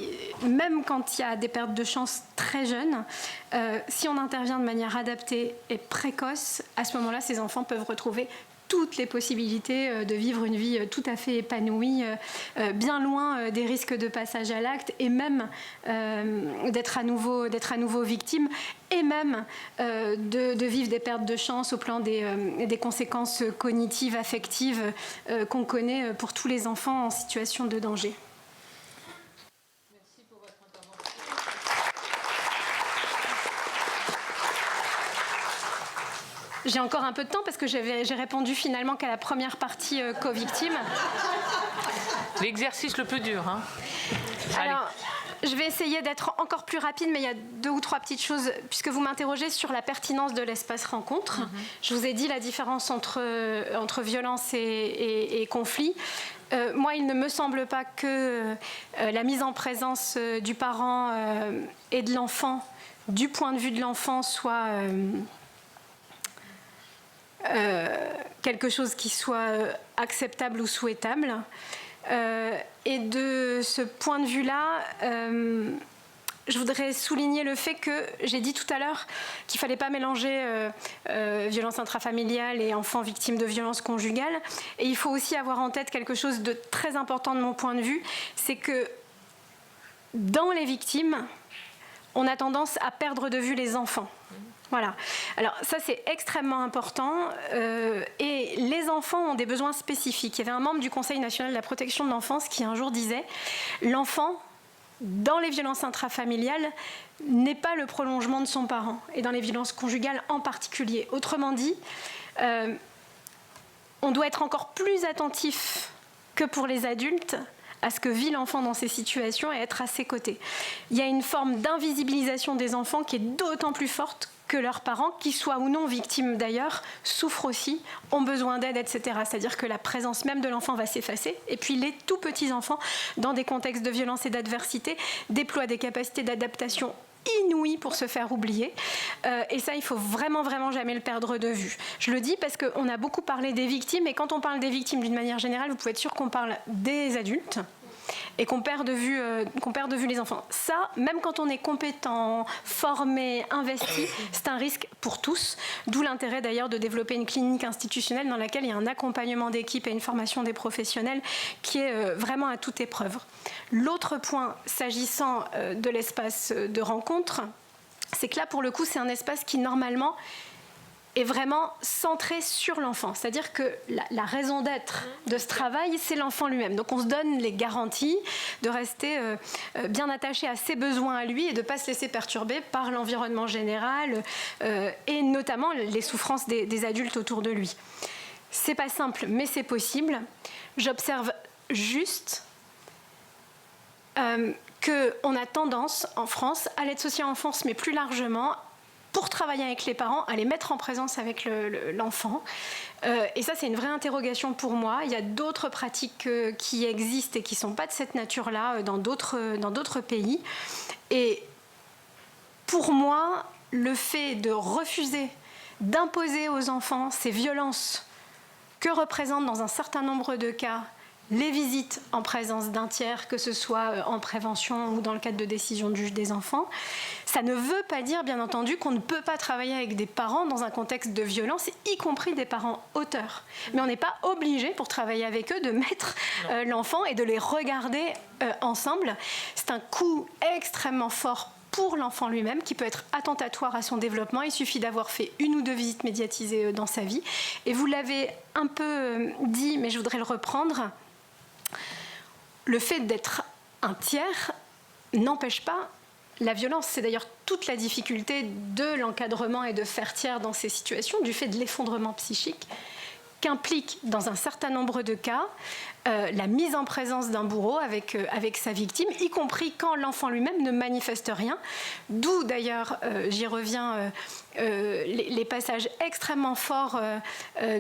même quand il y a des pertes de chance très jeunes, si on intervient de manière adaptée et précoce, à ce moment-là, ces enfants peuvent retrouver toutes les possibilités de vivre une vie tout à fait épanouie, bien loin des risques de passage à l'acte, et même d'être à nouveau victime, et même de vivre des pertes de chance au plan des conséquences cognitives, affectives qu'on connaît pour tous les enfants en situation de danger. Merci pour votre intervention. J'ai encore un peu de temps parce que j'ai répondu finalement qu'à la première partie co-victime. L'exercice le plus dur, hein. Alors, je vais essayer d'être encore plus rapide, mais il y a 2 ou 3 petites choses, puisque vous m'interrogez sur la pertinence de l'espace rencontre. Je vous ai dit la différence entre violence et conflit. Moi, il ne me semble pas que la mise en présence du parent et de l'enfant, du point de vue de l'enfant, soit quelque chose qui soit acceptable ou souhaitable. Et de ce point de vue-là, je voudrais souligner le fait que j'ai dit tout à l'heure qu'il ne fallait pas mélanger violence intrafamiliale et enfants victimes de violences conjugales. Et il faut aussi avoir en tête quelque chose de très important de mon point de vue, c'est que dans les victimes, on a tendance à perdre de vue les enfants. Voilà. Alors ça, c'est extrêmement important. Et les enfants ont des besoins spécifiques. Il y avait un membre du Conseil national de la protection de l'enfance qui un jour disait « L'enfant, dans les violences intrafamiliales, n'est pas le prolongement de son parent. Et dans les violences conjugales en particulier. » Autrement dit, on doit être encore plus attentif que pour les adultes à ce que vit l'enfant dans ces situations et être à ses côtés. Il y a une forme d'invisibilisation des enfants qui est d'autant plus forte que leurs parents, qu'ils soient ou non victimes d'ailleurs, souffrent aussi, ont besoin d'aide, etc. C'est-à-dire que la présence même de l'enfant va s'effacer. Et puis les tout petits enfants, dans des contextes de violence et d'adversité, déploient des capacités d'adaptation inouïes pour se faire oublier. Et ça, il faut vraiment, vraiment jamais le perdre de vue. Je le dis parce qu'on a beaucoup parlé des victimes, et quand on parle des victimes d'une manière générale, vous pouvez être sûr qu'on parle des adultes, et qu'on perd de vue les enfants. Ça, même quand on est compétent, formé, investi, c'est un risque pour tous, d'où l'intérêt d'ailleurs de développer une clinique institutionnelle dans laquelle il y a un accompagnement d'équipe et une formation des professionnels qui est vraiment à toute épreuve. L'autre point, s'agissant de l'espace de rencontre, c'est que là, pour le coup, c'est un espace qui, normalement, est vraiment centré sur l'enfant. C'est-à-dire que la raison d'être de ce travail, c'est l'enfant lui-même. Donc on se donne les garanties de rester bien attaché à ses besoins à lui et de ne pas se laisser perturber par l'environnement général et notamment les souffrances des adultes autour de lui. C'est pas simple, mais c'est possible. J'observe juste qu'on a tendance en France, à l'aide sociale en enfance, mais plus largement, pour travailler avec les parents, à les mettre en présence avec l'enfant. Et ça, c'est une vraie interrogation pour moi. Il y a d'autres pratiques qui existent et qui ne sont pas de cette nature-là dans d'autres pays. Et pour moi, le fait de refuser d'imposer aux enfants ces violences que représentent dans un certain nombre de cas les visites en présence d'un tiers, que ce soit en prévention ou dans le cadre de décision du juge des enfants, ça ne veut pas dire, bien entendu, qu'on ne peut pas travailler avec des parents dans un contexte de violence, y compris des parents auteurs. Mais on n'est pas obligé, pour travailler avec eux, de mettre l'enfant et de les regarder ensemble. C'est un coup extrêmement fort pour l'enfant lui-même, qui peut être attentatoire à son développement. Il suffit d'avoir fait 1 ou 2 visites médiatisées dans sa vie. Et vous l'avez un peu dit, mais je voudrais le reprendre. Le fait d'être un tiers n'empêche pas la violence. C'est d'ailleurs toute la difficulté de l'encadrement et de faire tiers dans ces situations, du fait de l'effondrement psychique qu'implique dans un certain nombre de cas la mise en présence d'un bourreau avec sa victime, y compris quand l'enfant lui-même ne manifeste rien. D'où d'ailleurs, j'y reviens, les passages extrêmement forts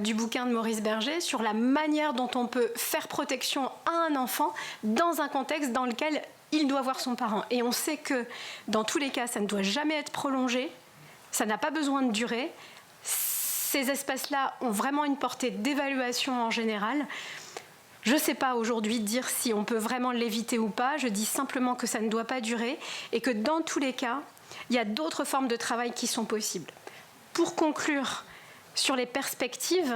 du bouquin de Maurice Berger sur la manière dont on peut faire protection à un enfant dans un contexte dans lequel il doit voir son parent. Et on sait que dans tous les cas, ça ne doit jamais être prolongé, ça n'a pas besoin de durer. Ces espaces-là ont vraiment une portée d'évaluation en général. Je ne sais pas aujourd'hui dire si on peut vraiment l'éviter ou pas. Je dis simplement que ça ne doit pas durer et que dans tous les cas, il y a d'autres formes de travail qui sont possibles. Pour conclure sur les perspectives,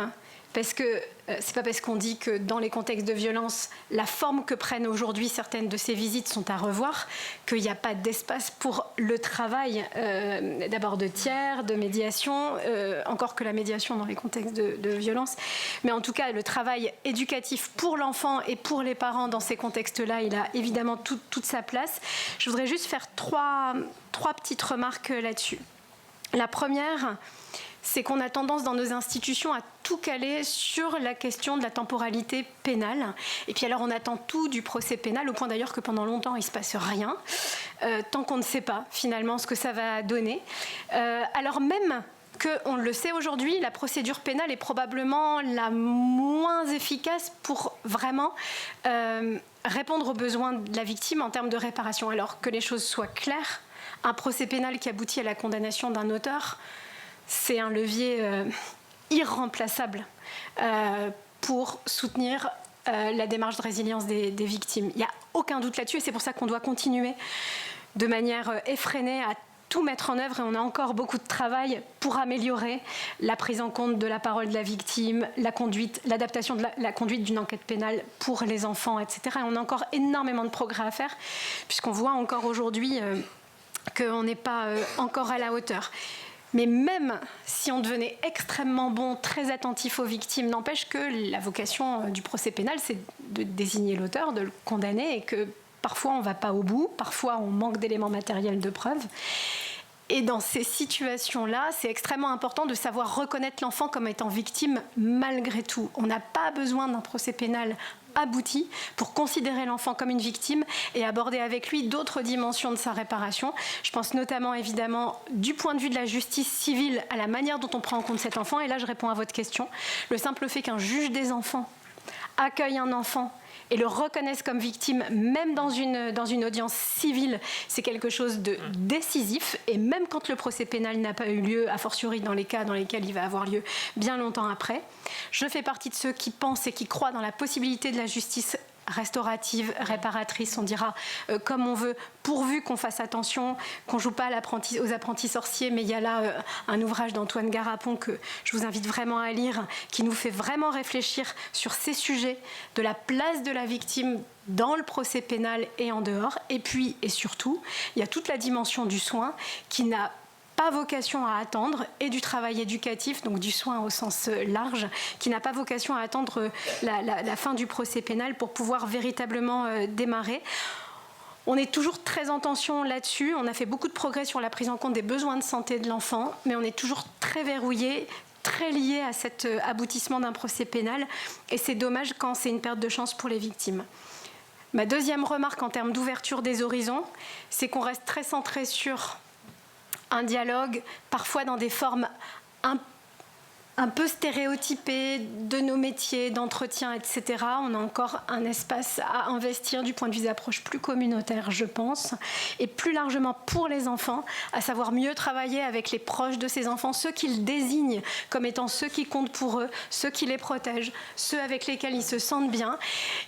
parce que c'est pas parce qu'on dit que dans les contextes de violence, la forme que prennent aujourd'hui certaines de ces visites sont à revoir, qu'il n'y a pas d'espace pour le travail d'abord de tiers, de médiation, encore que la médiation dans les contextes de violence, mais en tout cas le travail éducatif pour l'enfant et pour les parents dans ces contextes-là, il a évidemment toute sa place. Je voudrais juste faire trois petites remarques là-dessus. La première, c'est qu'on a tendance dans nos institutions à tout caler sur la question de la temporalité pénale. Et puis alors on attend tout du procès pénal, au point d'ailleurs que pendant longtemps il ne se passe rien, tant qu'on ne sait pas finalement ce que ça va donner. Alors même qu'on le sait aujourd'hui, la procédure pénale est probablement la moins efficace pour vraiment répondre aux besoins de la victime en termes de réparation. Alors que les choses soient claires, un procès pénal qui aboutit à la condamnation d'un auteur, c'est un levier irremplaçable pour soutenir la démarche de résilience des victimes. Il n'y a aucun doute là-dessus et c'est pour ça qu'on doit continuer de manière effrénée à tout mettre en œuvre et on a encore beaucoup de travail pour améliorer la prise en compte de la parole de la victime, la conduite, l'adaptation de la conduite d'une enquête pénale pour les enfants, etc. Et on a encore énormément de progrès à faire puisqu'on voit encore aujourd'hui qu'on n'est pas encore à la hauteur. Mais même si on devenait extrêmement bon, très attentif aux victimes, n'empêche que la vocation du procès pénal, c'est de désigner l'auteur, de le condamner, et que parfois on ne va pas au bout, parfois on manque d'éléments matériels de preuve. Et dans ces situations-là, c'est extrêmement important de savoir reconnaître l'enfant comme étant victime malgré tout. On n'a pas besoin d'un procès pénal abouti pour considérer l'enfant comme une victime et aborder avec lui d'autres dimensions de sa réparation. Je pense notamment évidemment du point de vue de la justice civile à la manière dont on prend en compte cet enfant. Et là, je réponds à votre question. Le simple fait qu'un juge des enfants accueille un enfant et le reconnaissent comme victime, même dans une audience civile, c'est quelque chose de décisif. Et même quand le procès pénal n'a pas eu lieu, a fortiori dans les cas dans lesquels il va avoir lieu bien longtemps après, je fais partie de ceux qui pensent et qui croient dans la possibilité de la justice restaurative, réparatrice, on dira comme on veut, pourvu qu'on fasse attention, qu'on ne joue pas aux apprentis sorciers. Mais il y a là un ouvrage d'Antoine Garapon que je vous invite vraiment à lire, qui nous fait vraiment réfléchir sur ces sujets, de la place de la victime dans le procès pénal et en dehors. Et puis, et surtout, il y a toute la dimension du soin qui n'a pas vocation à attendre, et du travail éducatif, donc du soin au sens large, qui n'a pas vocation à attendre la fin du procès pénal pour pouvoir véritablement démarrer. On est toujours très en tension là-dessus. On a fait beaucoup de progrès sur la prise en compte des besoins de santé de l'enfant, mais on est toujours très verrouillé, très lié à cet aboutissement d'un procès pénal, et c'est dommage quand c'est une perte de chance pour les victimes. Ma deuxième remarque en termes d'ouverture des horizons, c'est qu'on reste très centré sur un dialogue, parfois dans des formes un peu stéréotypés de nos métiers, d'entretien, etc. On a encore un espace à investir du point de vue des approches plus communautaires, je pense, et plus largement pour les enfants, à savoir mieux travailler avec les proches de ces enfants, ceux qu'ils désignent comme étant ceux qui comptent pour eux, ceux qui les protègent, ceux avec lesquels ils se sentent bien.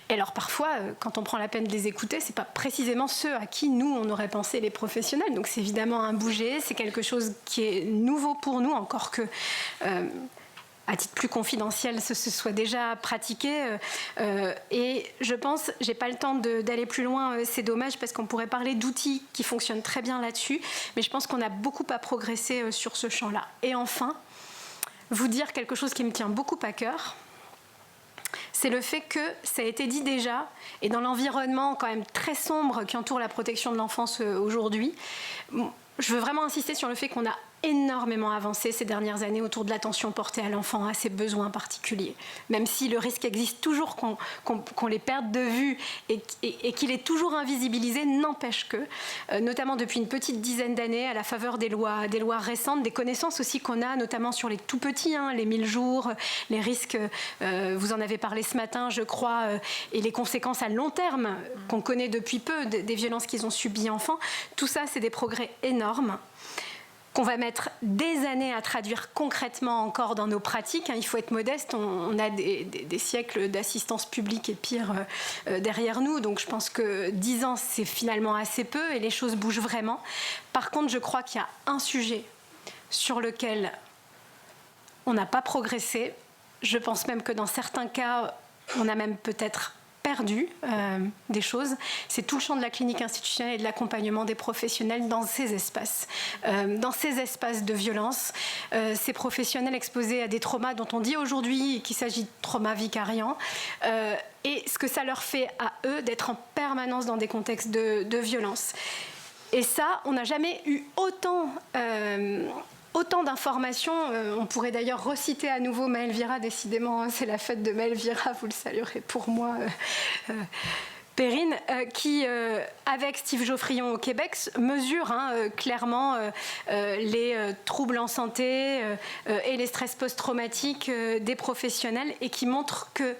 Et alors parfois, quand on prend la peine de les écouter, c'est pas précisément ceux à qui nous, on aurait pensé les professionnels. Donc c'est évidemment un bouger, c'est quelque chose qui est nouveau pour nous, encore que... à titre plus confidentiel, ce soit déjà pratiqué. Et je pense, j'ai pas le temps d'aller plus loin, c'est dommage, parce qu'on pourrait parler d'outils qui fonctionnent très bien là-dessus, mais je pense qu'on a beaucoup à progresser sur ce champ-là. Et enfin, vous dire quelque chose qui me tient beaucoup à cœur, c'est le fait que, ça a été dit déjà, et dans l'environnement quand même très sombre qui entoure la protection de l'enfance aujourd'hui, je veux vraiment insister sur le fait qu'on a énormément avancé ces dernières années autour de l'attention portée à l'enfant, à ses besoins particuliers. Même si le risque existe toujours qu'on les perde de vue et qu'il est toujours invisibilisé, n'empêche que, notamment depuis une petite dizaine d'années, à la faveur des lois récentes, des connaissances aussi qu'on a, notamment sur les tout petits, les 1000 jours, les risques, vous en avez parlé ce matin, je crois, et les conséquences à long terme qu'on connaît depuis peu des violences qu'ils ont subies enfants. Tout ça, c'est des progrès énormes qu'on va mettre des années à traduire concrètement encore dans nos pratiques. Il faut être modeste, on a des siècles d'assistance publique et pire derrière nous, donc je pense que 10 ans, c'est finalement assez peu et les choses bougent vraiment. Par contre, je crois qu'il y a un sujet sur lequel on n'a pas progressé. Je pense même que dans certains cas, on a même peut-être perdu des choses, c'est tout le champ de la clinique institutionnelle et de l'accompagnement des professionnels dans ces espaces de violence, ces professionnels exposés à des traumas dont on dit aujourd'hui qu'il s'agit de traumas vicariants, et ce que ça leur fait à eux d'être en permanence dans des contextes de violence. Et ça, on n'a jamais eu autant d'informations. On pourrait d'ailleurs reciter à nouveau Maëlle Vira, décidément, c'est la fête de Maëlle Vira, vous le saluerez pour moi, Perrine, qui, avec Steve Geoffrion au Québec, mesure clairement les troubles en santé et les stress post-traumatiques des professionnels et qui montre que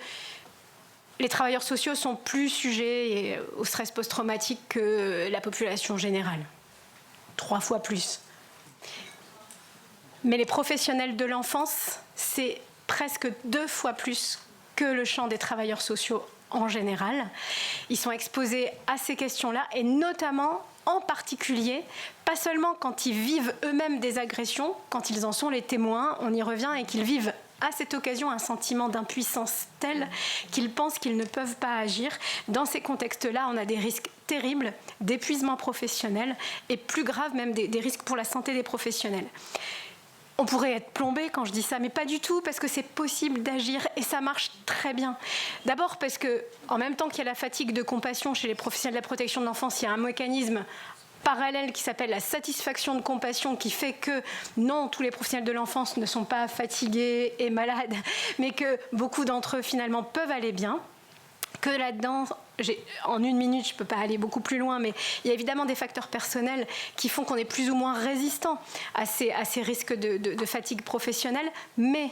les travailleurs sociaux sont plus sujets au stress post-traumatique que la population générale. 3 fois plus. Mais les professionnels de l'enfance, c'est presque 2 fois plus que le champ des travailleurs sociaux en général. Ils sont exposés à ces questions-là et notamment, en particulier, pas seulement quand ils vivent eux-mêmes des agressions, quand ils en sont les témoins, on y revient, et qu'ils vivent à cette occasion un sentiment d'impuissance tel qu'ils pensent qu'ils ne peuvent pas agir. Dans ces contextes-là, on a des risques terribles d'épuisement professionnel et plus grave même des risques pour la santé des professionnels. On pourrait être plombé quand je dis ça, mais pas du tout, parce que c'est possible d'agir et ça marche très bien. D'abord parce que, en même temps qu'il y a la fatigue de compassion chez les professionnels de la protection de l'enfance, il y a un mécanisme parallèle qui s'appelle la satisfaction de compassion, qui fait que non, tous les professionnels de l'enfance ne sont pas fatigués et malades, mais que beaucoup d'entre eux finalement peuvent aller bien. Que là-dedans, en 1 minute, je ne peux pas aller beaucoup plus loin, mais il y a évidemment des facteurs personnels qui font qu'on est plus ou moins résistant à ces risques de fatigue professionnelle, mais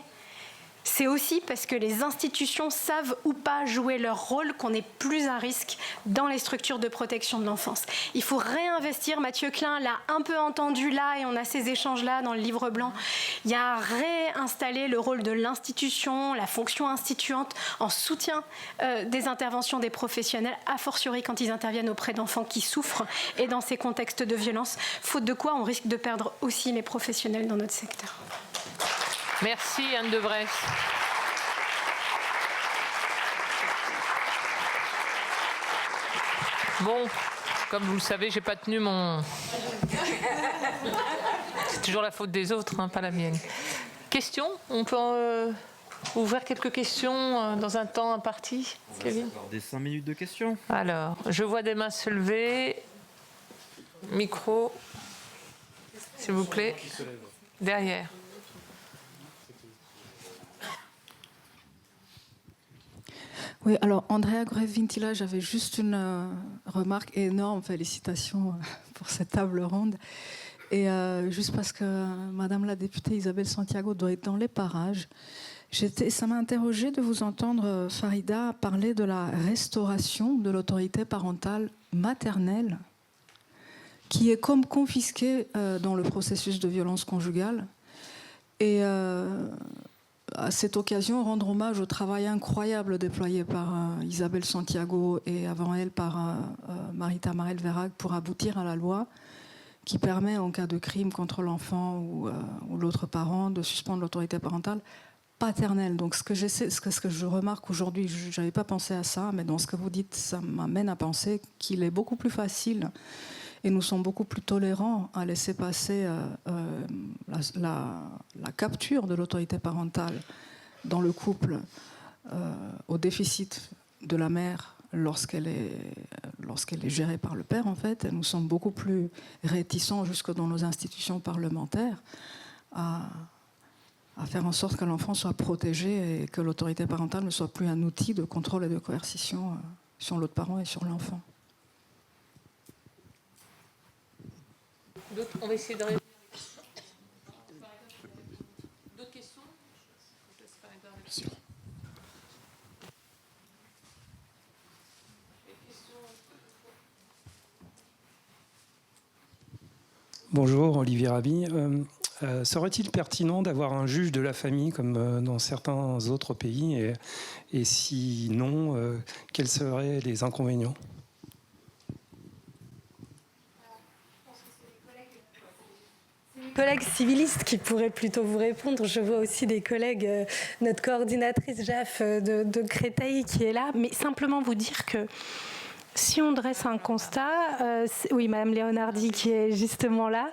c'est aussi parce que les institutions savent ou pas jouer leur rôle qu'on est plus à risque dans les structures de protection de l'enfance. Il faut réinvestir, Mathieu Klein l'a un peu entendu là, et on a ces échanges-là dans le livre blanc. Il y a à réinstaller le rôle de l'institution, la fonction instituante, en soutien des interventions des professionnels, a fortiori quand ils interviennent auprès d'enfants qui souffrent et dans ces contextes de violence, faute de quoi on risque de perdre aussi les professionnels dans notre secteur. Merci Anne de Bresse. Bon, comme vous le savez, j'ai pas tenu mon... C'est toujours la faute des autres, pas la mienne. Question ? On peut ouvrir quelques questions dans un temps imparti, Kevin ? Des 5 minutes de questions. Alors, je vois des mains se lever. Micro, s'il vous plaît. Derrière. Oui, alors Andrea Greve-Vintila, j'avais juste une remarque énorme, félicitations pour cette table ronde. Et juste parce que Madame la députée Isabelle Santiago doit être dans les parages, ça m'a interrogée de vous entendre, Farida, parler de la restauration de l'autorité parentale maternelle, qui est comme confisquée dans le processus de violence conjugale. Et à cette occasion, rendre hommage au travail incroyable déployé par Isabelle Santiago et avant elle par Marita Marel-Verhaeghe pour aboutir à la loi qui permet, en cas de crime contre l'enfant ou l'autre parent, de suspendre l'autorité parentale paternelle. Donc ce que je remarque aujourd'hui, je n'avais pas pensé à ça, mais dans ce que vous dites, ça m'amène à penser qu'il est beaucoup plus facile et nous sommes beaucoup plus tolérants à laisser passer la capture de l'autorité parentale dans le couple au déficit de la mère lorsqu'elle est gérée par le père, en fait. Et nous sommes beaucoup plus réticents, jusque dans nos institutions parlementaires, à faire en sorte que l'enfant soit protégé et que l'autorité parentale ne soit plus un outil de contrôle et de coercition sur l'autre parent et sur l'enfant. On va essayer de répondre. D'autres questions ? Bonjour, Olivier Rabi. Serait-il pertinent d'avoir un juge de la famille comme dans certains autres pays et sinon, quels seraient les inconvénients ? Collègues civilistes qui pourraient plutôt vous répondre. Je vois aussi des collègues, notre coordinatrice JAF de Créteil qui est là, mais simplement vous dire que si on dresse un constat, oui, Madame Leonardi qui est justement là,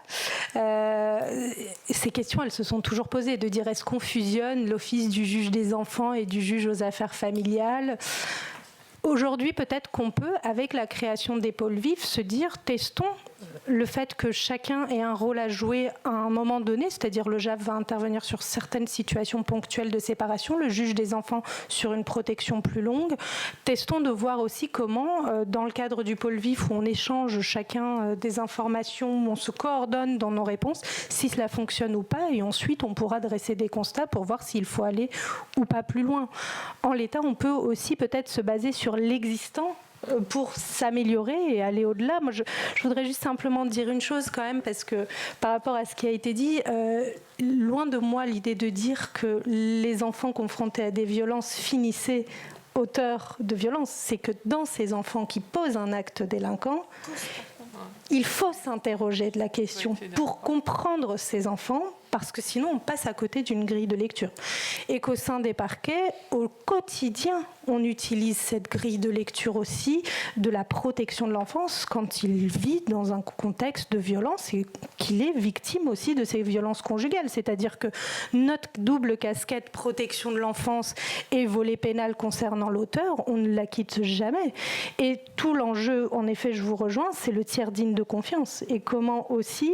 ces questions, elles se sont toujours posées, de dire est-ce qu'on fusionne l'office du juge des enfants et du juge aux affaires familiales ? Aujourd'hui, peut-être qu'on peut, avec la création des pôles vifs, se dire testons le fait que chacun ait un rôle à jouer à un moment donné, c'est-à-dire le JAF va intervenir sur certaines situations ponctuelles de séparation, le juge des enfants sur une protection plus longue. Testons de voir aussi comment, dans le cadre du pôle vif où on échange chacun des informations, où on se coordonne dans nos réponses, si cela fonctionne ou pas, et ensuite on pourra dresser des constats pour voir s'il faut aller ou pas plus loin. En l'état, on peut aussi peut-être se baser sur l'existant pour s'améliorer et aller au-delà. Moi, je voudrais juste simplement dire une chose quand même, parce que par rapport à ce qui a été dit, loin de moi l'idée de dire que les enfants confrontés à des violences finissaient auteurs de violences. C'est que dans ces enfants qui posent un acte délinquant, il faut s'interroger de la question pour comprendre ces enfants, parce que sinon on passe à côté d'une grille de lecture. Et qu'au sein des parquets, au quotidien, on utilise cette grille de lecture aussi de la protection de l'enfance quand il vit dans un contexte de violence et qu'il est victime aussi de ces violences conjugales. C'est-à-dire que notre double casquette protection de l'enfance et volet pénal concernant l'auteur, on ne la quitte jamais. Et tout l'enjeu, en effet, je vous rejoins, c'est le tiers digne de confiance. Et comment aussi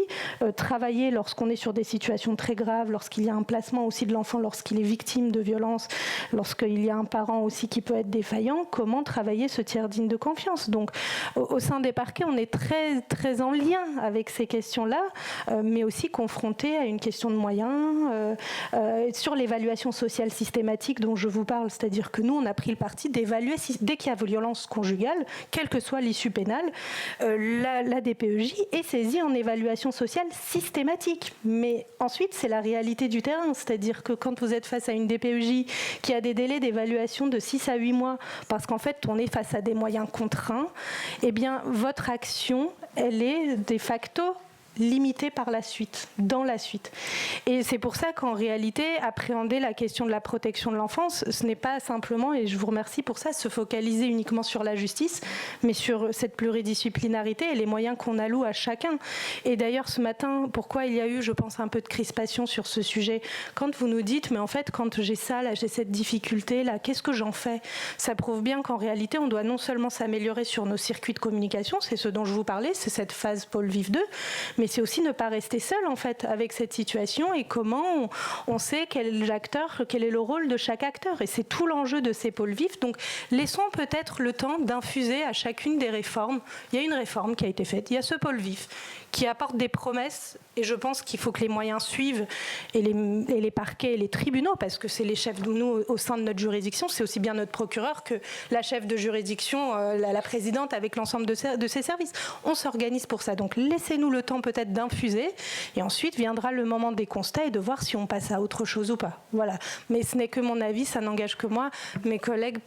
travailler lorsqu'on est sur des situations très graves, lorsqu'il y a un placement aussi de l'enfant, lorsqu'il est victime de violences, lorsqu'il y a un parent aussi qui peut être défaillant, comment travailler ce tiers digne de confiance. Donc au sein des parquets, on est très, très en lien avec ces questions-là, mais aussi confronté à une question de moyens, sur l'évaluation sociale systématique dont je vous parle, c'est-à-dire que nous, on a pris le parti d'évaluer, dès qu'il y a violence conjugale, quelle que soit l'issue pénale, la DPEJ est saisie en évaluation sociale systématique. Mais ensuite, c'est la réalité du terrain, c'est-à-dire que quand vous êtes face à une DPEJ qui a des délais d'évaluation de 6 à 8 mois, parce qu'en fait, on est face à des moyens contraints, eh bien, votre action, elle est de facto limitée par la suite, dans la suite. Et c'est pour ça qu'en réalité, appréhender la question de la protection de l'enfance, ce n'est pas simplement, et je vous remercie pour ça, se focaliser uniquement sur la justice, mais sur cette pluridisciplinarité et les moyens qu'on alloue à chacun. Et d'ailleurs, ce matin, pourquoi il y a eu, je pense, un peu de crispation sur ce sujet, quand vous nous dites, mais en fait, quand j'ai ça, là, j'ai cette difficulté, là, qu'est-ce que j'en fais ? Ça prouve bien qu'en réalité, on doit non seulement s'améliorer sur nos circuits de communication, c'est ce dont je vous parlais, c'est cette phase Pôle Vif 2, mais c'est aussi ne pas rester seul en fait avec cette situation et comment on sait quel est le rôle de chaque acteur. Et c'est tout l'enjeu de ces pôles vifs. Donc laissons peut-être le temps d'infuser à chacune des réformes. Il y a une réforme qui a été faite, il y a ce pôle vif qui apporte des promesses, et je pense qu'il faut que les moyens suivent, et les parquets et les tribunaux, parce que c'est les chefs, nous, au sein de notre juridiction, c'est aussi bien notre procureur que la chef de juridiction, la présidente, avec l'ensemble de ses services. On s'organise pour ça, donc laissez-nous le temps peut-être d'infuser, et ensuite viendra le moment des constats et de voir si on passe à autre chose ou pas. Voilà. Mais ce n'est que mon avis, ça n'engage que moi. Mes collègues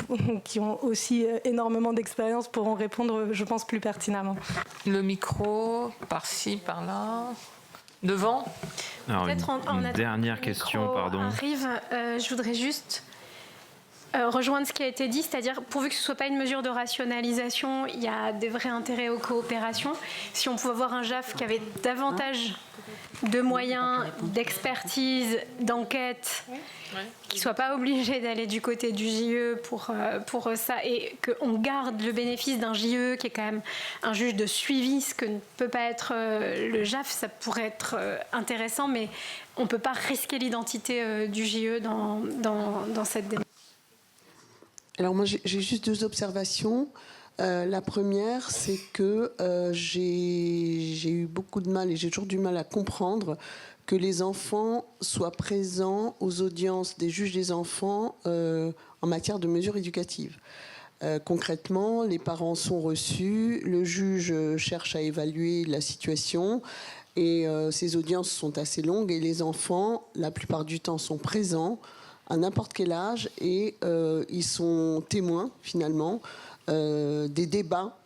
qui ont aussi énormément d'expérience pourront répondre, je pense, plus pertinemment. Le micro, par-ci, par-là. Devant. Alors, une dernière question, pardon. Arrive, je voudrais juste rejoindre ce qui a été dit, c'est-à-dire pourvu que ce ne soit pas une mesure de rationalisation, il y a des vrais intérêts aux coopérations. Si on pouvait avoir un JAF qui avait davantage de moyens, d'expertise, d'enquête, qui ne soit pas obligé d'aller du côté du JE pour ça, et qu'on garde le bénéfice d'un JE qui est quand même un juge de suivi, ce que ne peut pas être le JAF, ça pourrait être intéressant, mais on ne peut pas risquer l'identité du JE dans cette démarche. Alors moi j'ai juste 2 observations. La première, c'est que j'ai eu beaucoup de mal et j'ai toujours du mal à comprendre que les enfants soient présents aux audiences des juges des enfants en matière de mesures éducatives. Concrètement, les parents sont reçus, le juge cherche à évaluer la situation et ces audiences sont assez longues et les enfants, la plupart du temps, sont présents à n'importe quel âge et ils sont témoins finalement des débats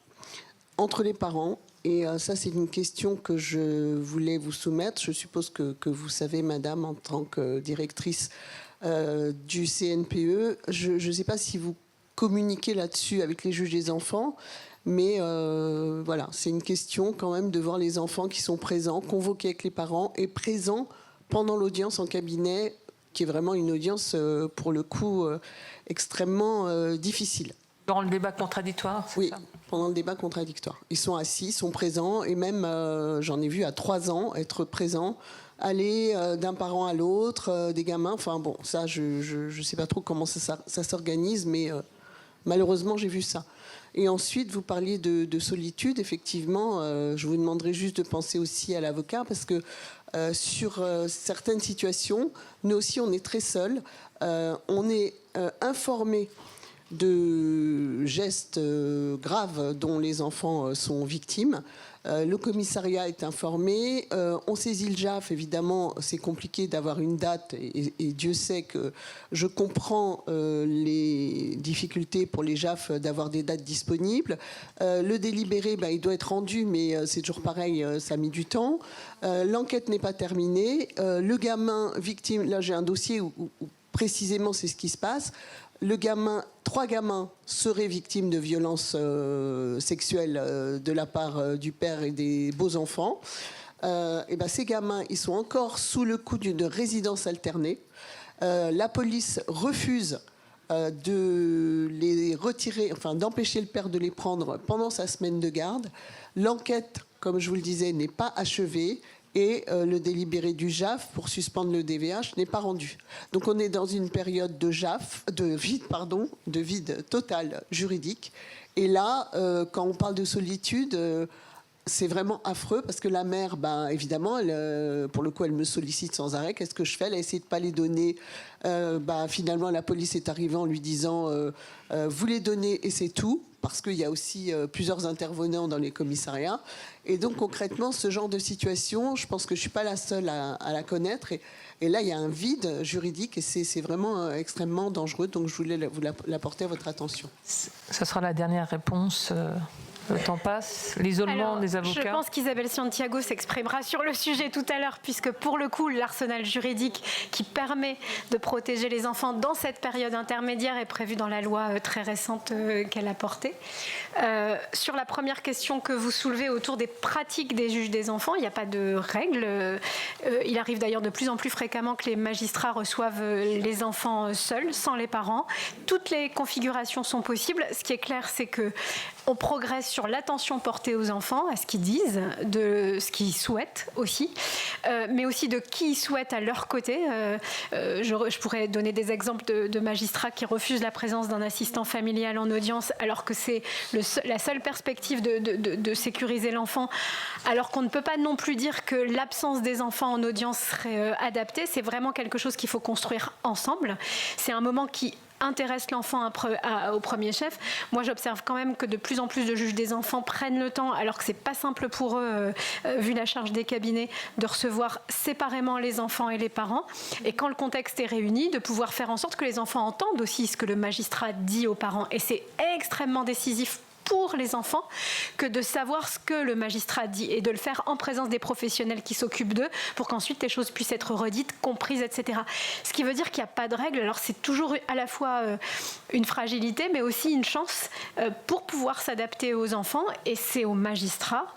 entre les parents. Et ça, c'est une question que je voulais vous soumettre. Je suppose que vous savez, madame, en tant que directrice du CNPE, je ne sais pas si vous communiquez là-dessus avec les juges des enfants, mais voilà, c'est une question quand même de voir les enfants qui sont présents, convoqués avec les parents et présents pendant l'audience en cabinet, qui est vraiment une audience, pour le coup, extrêmement difficile. Dans le débat contradictoire, c'est ça ? Pendant le débat contradictoire. Ils sont assis, sont présents, et même, j'en ai vu à 3 ans, être présents, aller d'un parent à l'autre, des gamins, enfin bon, ça, je sais pas trop comment ça s'organise, mais malheureusement, j'ai vu ça. Et ensuite, vous parliez de solitude, effectivement, je vous demanderai juste de penser aussi à l'avocat, parce que sur certaines situations, nous aussi, on est très seuls, on est informés de gestes graves dont les enfants sont victimes. Le commissariat est informé, on saisit le JAF, évidemment c'est compliqué d'avoir une date et Dieu sait que je comprends les difficultés pour les JAF d'avoir des dates disponibles. Le délibéré, il doit être rendu, mais c'est toujours pareil, ça a mis du temps. L'enquête n'est pas terminée. Le gamin victime, là j'ai un dossier où précisément c'est ce qui se passe. 3 gamins seraient victimes de violences sexuelles de la part du père et des beaux-enfants. Ces gamins, ils sont encore sous le coup d'une résidence alternée. La police refuse de les retirer, d'empêcher le père de les prendre pendant sa semaine de garde. L'enquête, comme je vous le disais, n'est pas achevée. Et le délibéré du JAF pour suspendre le DVH n'est pas rendu. Donc on est dans une période de vide total juridique. Et là, quand on parle de solitude, c'est vraiment affreux parce que la mère, évidemment, pour le coup, elle me sollicite sans arrêt. Qu'est-ce que je fais ? Elle a essayé de ne pas les donner. Finalement, la police est arrivée en lui disant vous les donnez et c'est tout. Parce qu'il y a aussi plusieurs intervenants dans les commissariats. Et donc, concrètement, ce genre de situation, je pense que je ne suis pas la seule à la connaître. Et là, il y a un vide juridique et c'est vraiment extrêmement dangereux. Donc, je voulais vous l'apporter à votre attention. Ça sera la dernière réponse. Le temps passe. L'isolement des avocats. Je pense qu'Isabelle Santiago s'exprimera sur le sujet tout à l'heure, puisque pour le coup, l'arsenal juridique qui permet de protéger les enfants dans cette période intermédiaire est prévu dans la loi très récente qu'elle a portée. Sur la première question que vous soulevez autour des pratiques des juges des enfants, il n'y a pas de règles. Il arrive d'ailleurs de plus en plus fréquemment que les magistrats reçoivent les enfants seuls, sans les parents. Toutes les configurations sont possibles. Ce qui est clair, c'est que on progresse sur l'attention portée aux enfants, à ce qu'ils disent, de ce qu'ils souhaitent aussi, mais aussi de qui ils souhaitent à leur côté. Je pourrais donner des exemples de magistrats qui refusent la présence d'un assistant familial en audience alors que c'est la seule perspective de sécuriser l'enfant, alors qu'on ne peut pas non plus dire que l'absence des enfants en audience serait adaptée. C'est vraiment quelque chose qu'il faut construire ensemble. C'est un moment qui intéresse l'enfant au premier chef. Moi, j'observe quand même que de plus en plus de juges des enfants prennent le temps, alors que c'est pas simple pour eux, vu la charge des cabinets, de recevoir séparément les enfants et les parents. Et quand le contexte est réuni, de pouvoir faire en sorte que les enfants entendent aussi ce que le magistrat dit aux parents. Et c'est extrêmement décisif pour les enfants que de savoir ce que le magistrat dit et de le faire en présence des professionnels qui s'occupent d'eux pour qu'ensuite les choses puissent être redites, comprises, etc. Ce qui veut dire qu'il n'y a pas de règle. Alors c'est toujours à la fois une fragilité mais aussi une chance pour pouvoir s'adapter aux enfants, et c'est aux magistrats,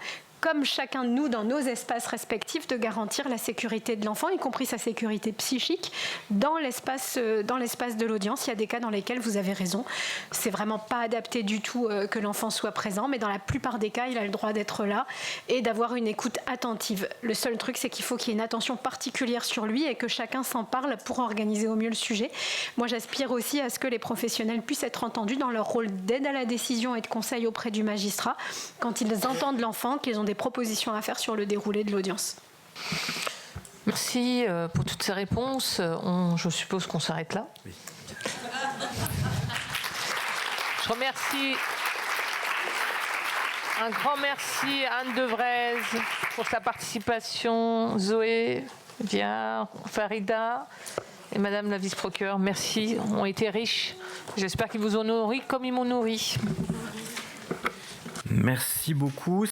comme chacun de nous dans nos espaces respectifs, de garantir la sécurité de l'enfant, y compris sa sécurité psychique, dans l'espace de l'audience. Il y a des cas dans lesquels vous avez raison, c'est vraiment pas adapté du tout que l'enfant soit présent, mais dans la plupart des cas, il a le droit d'être là et d'avoir une écoute attentive. Le seul truc, c'est qu'il faut qu'il y ait une attention particulière sur lui et que chacun s'en parle pour organiser au mieux le sujet. Moi, j'aspire aussi à ce que les professionnels puissent être entendus dans leur rôle d'aide à la décision et de conseil auprès du magistrat quand ils entendent l'enfant, qu'ils ont des propositions à faire sur le déroulé de l'audience. Merci pour toutes ces réponses. Je suppose qu'on s'arrête là. Oui. Je remercie. Un grand merci à Anne Devrez pour sa participation, Zoé, Viard, Farida et Madame la vice-procureure. Merci, ont été riches. J'espère qu'ils vous ont nourri comme ils m'ont nourri. Merci beaucoup.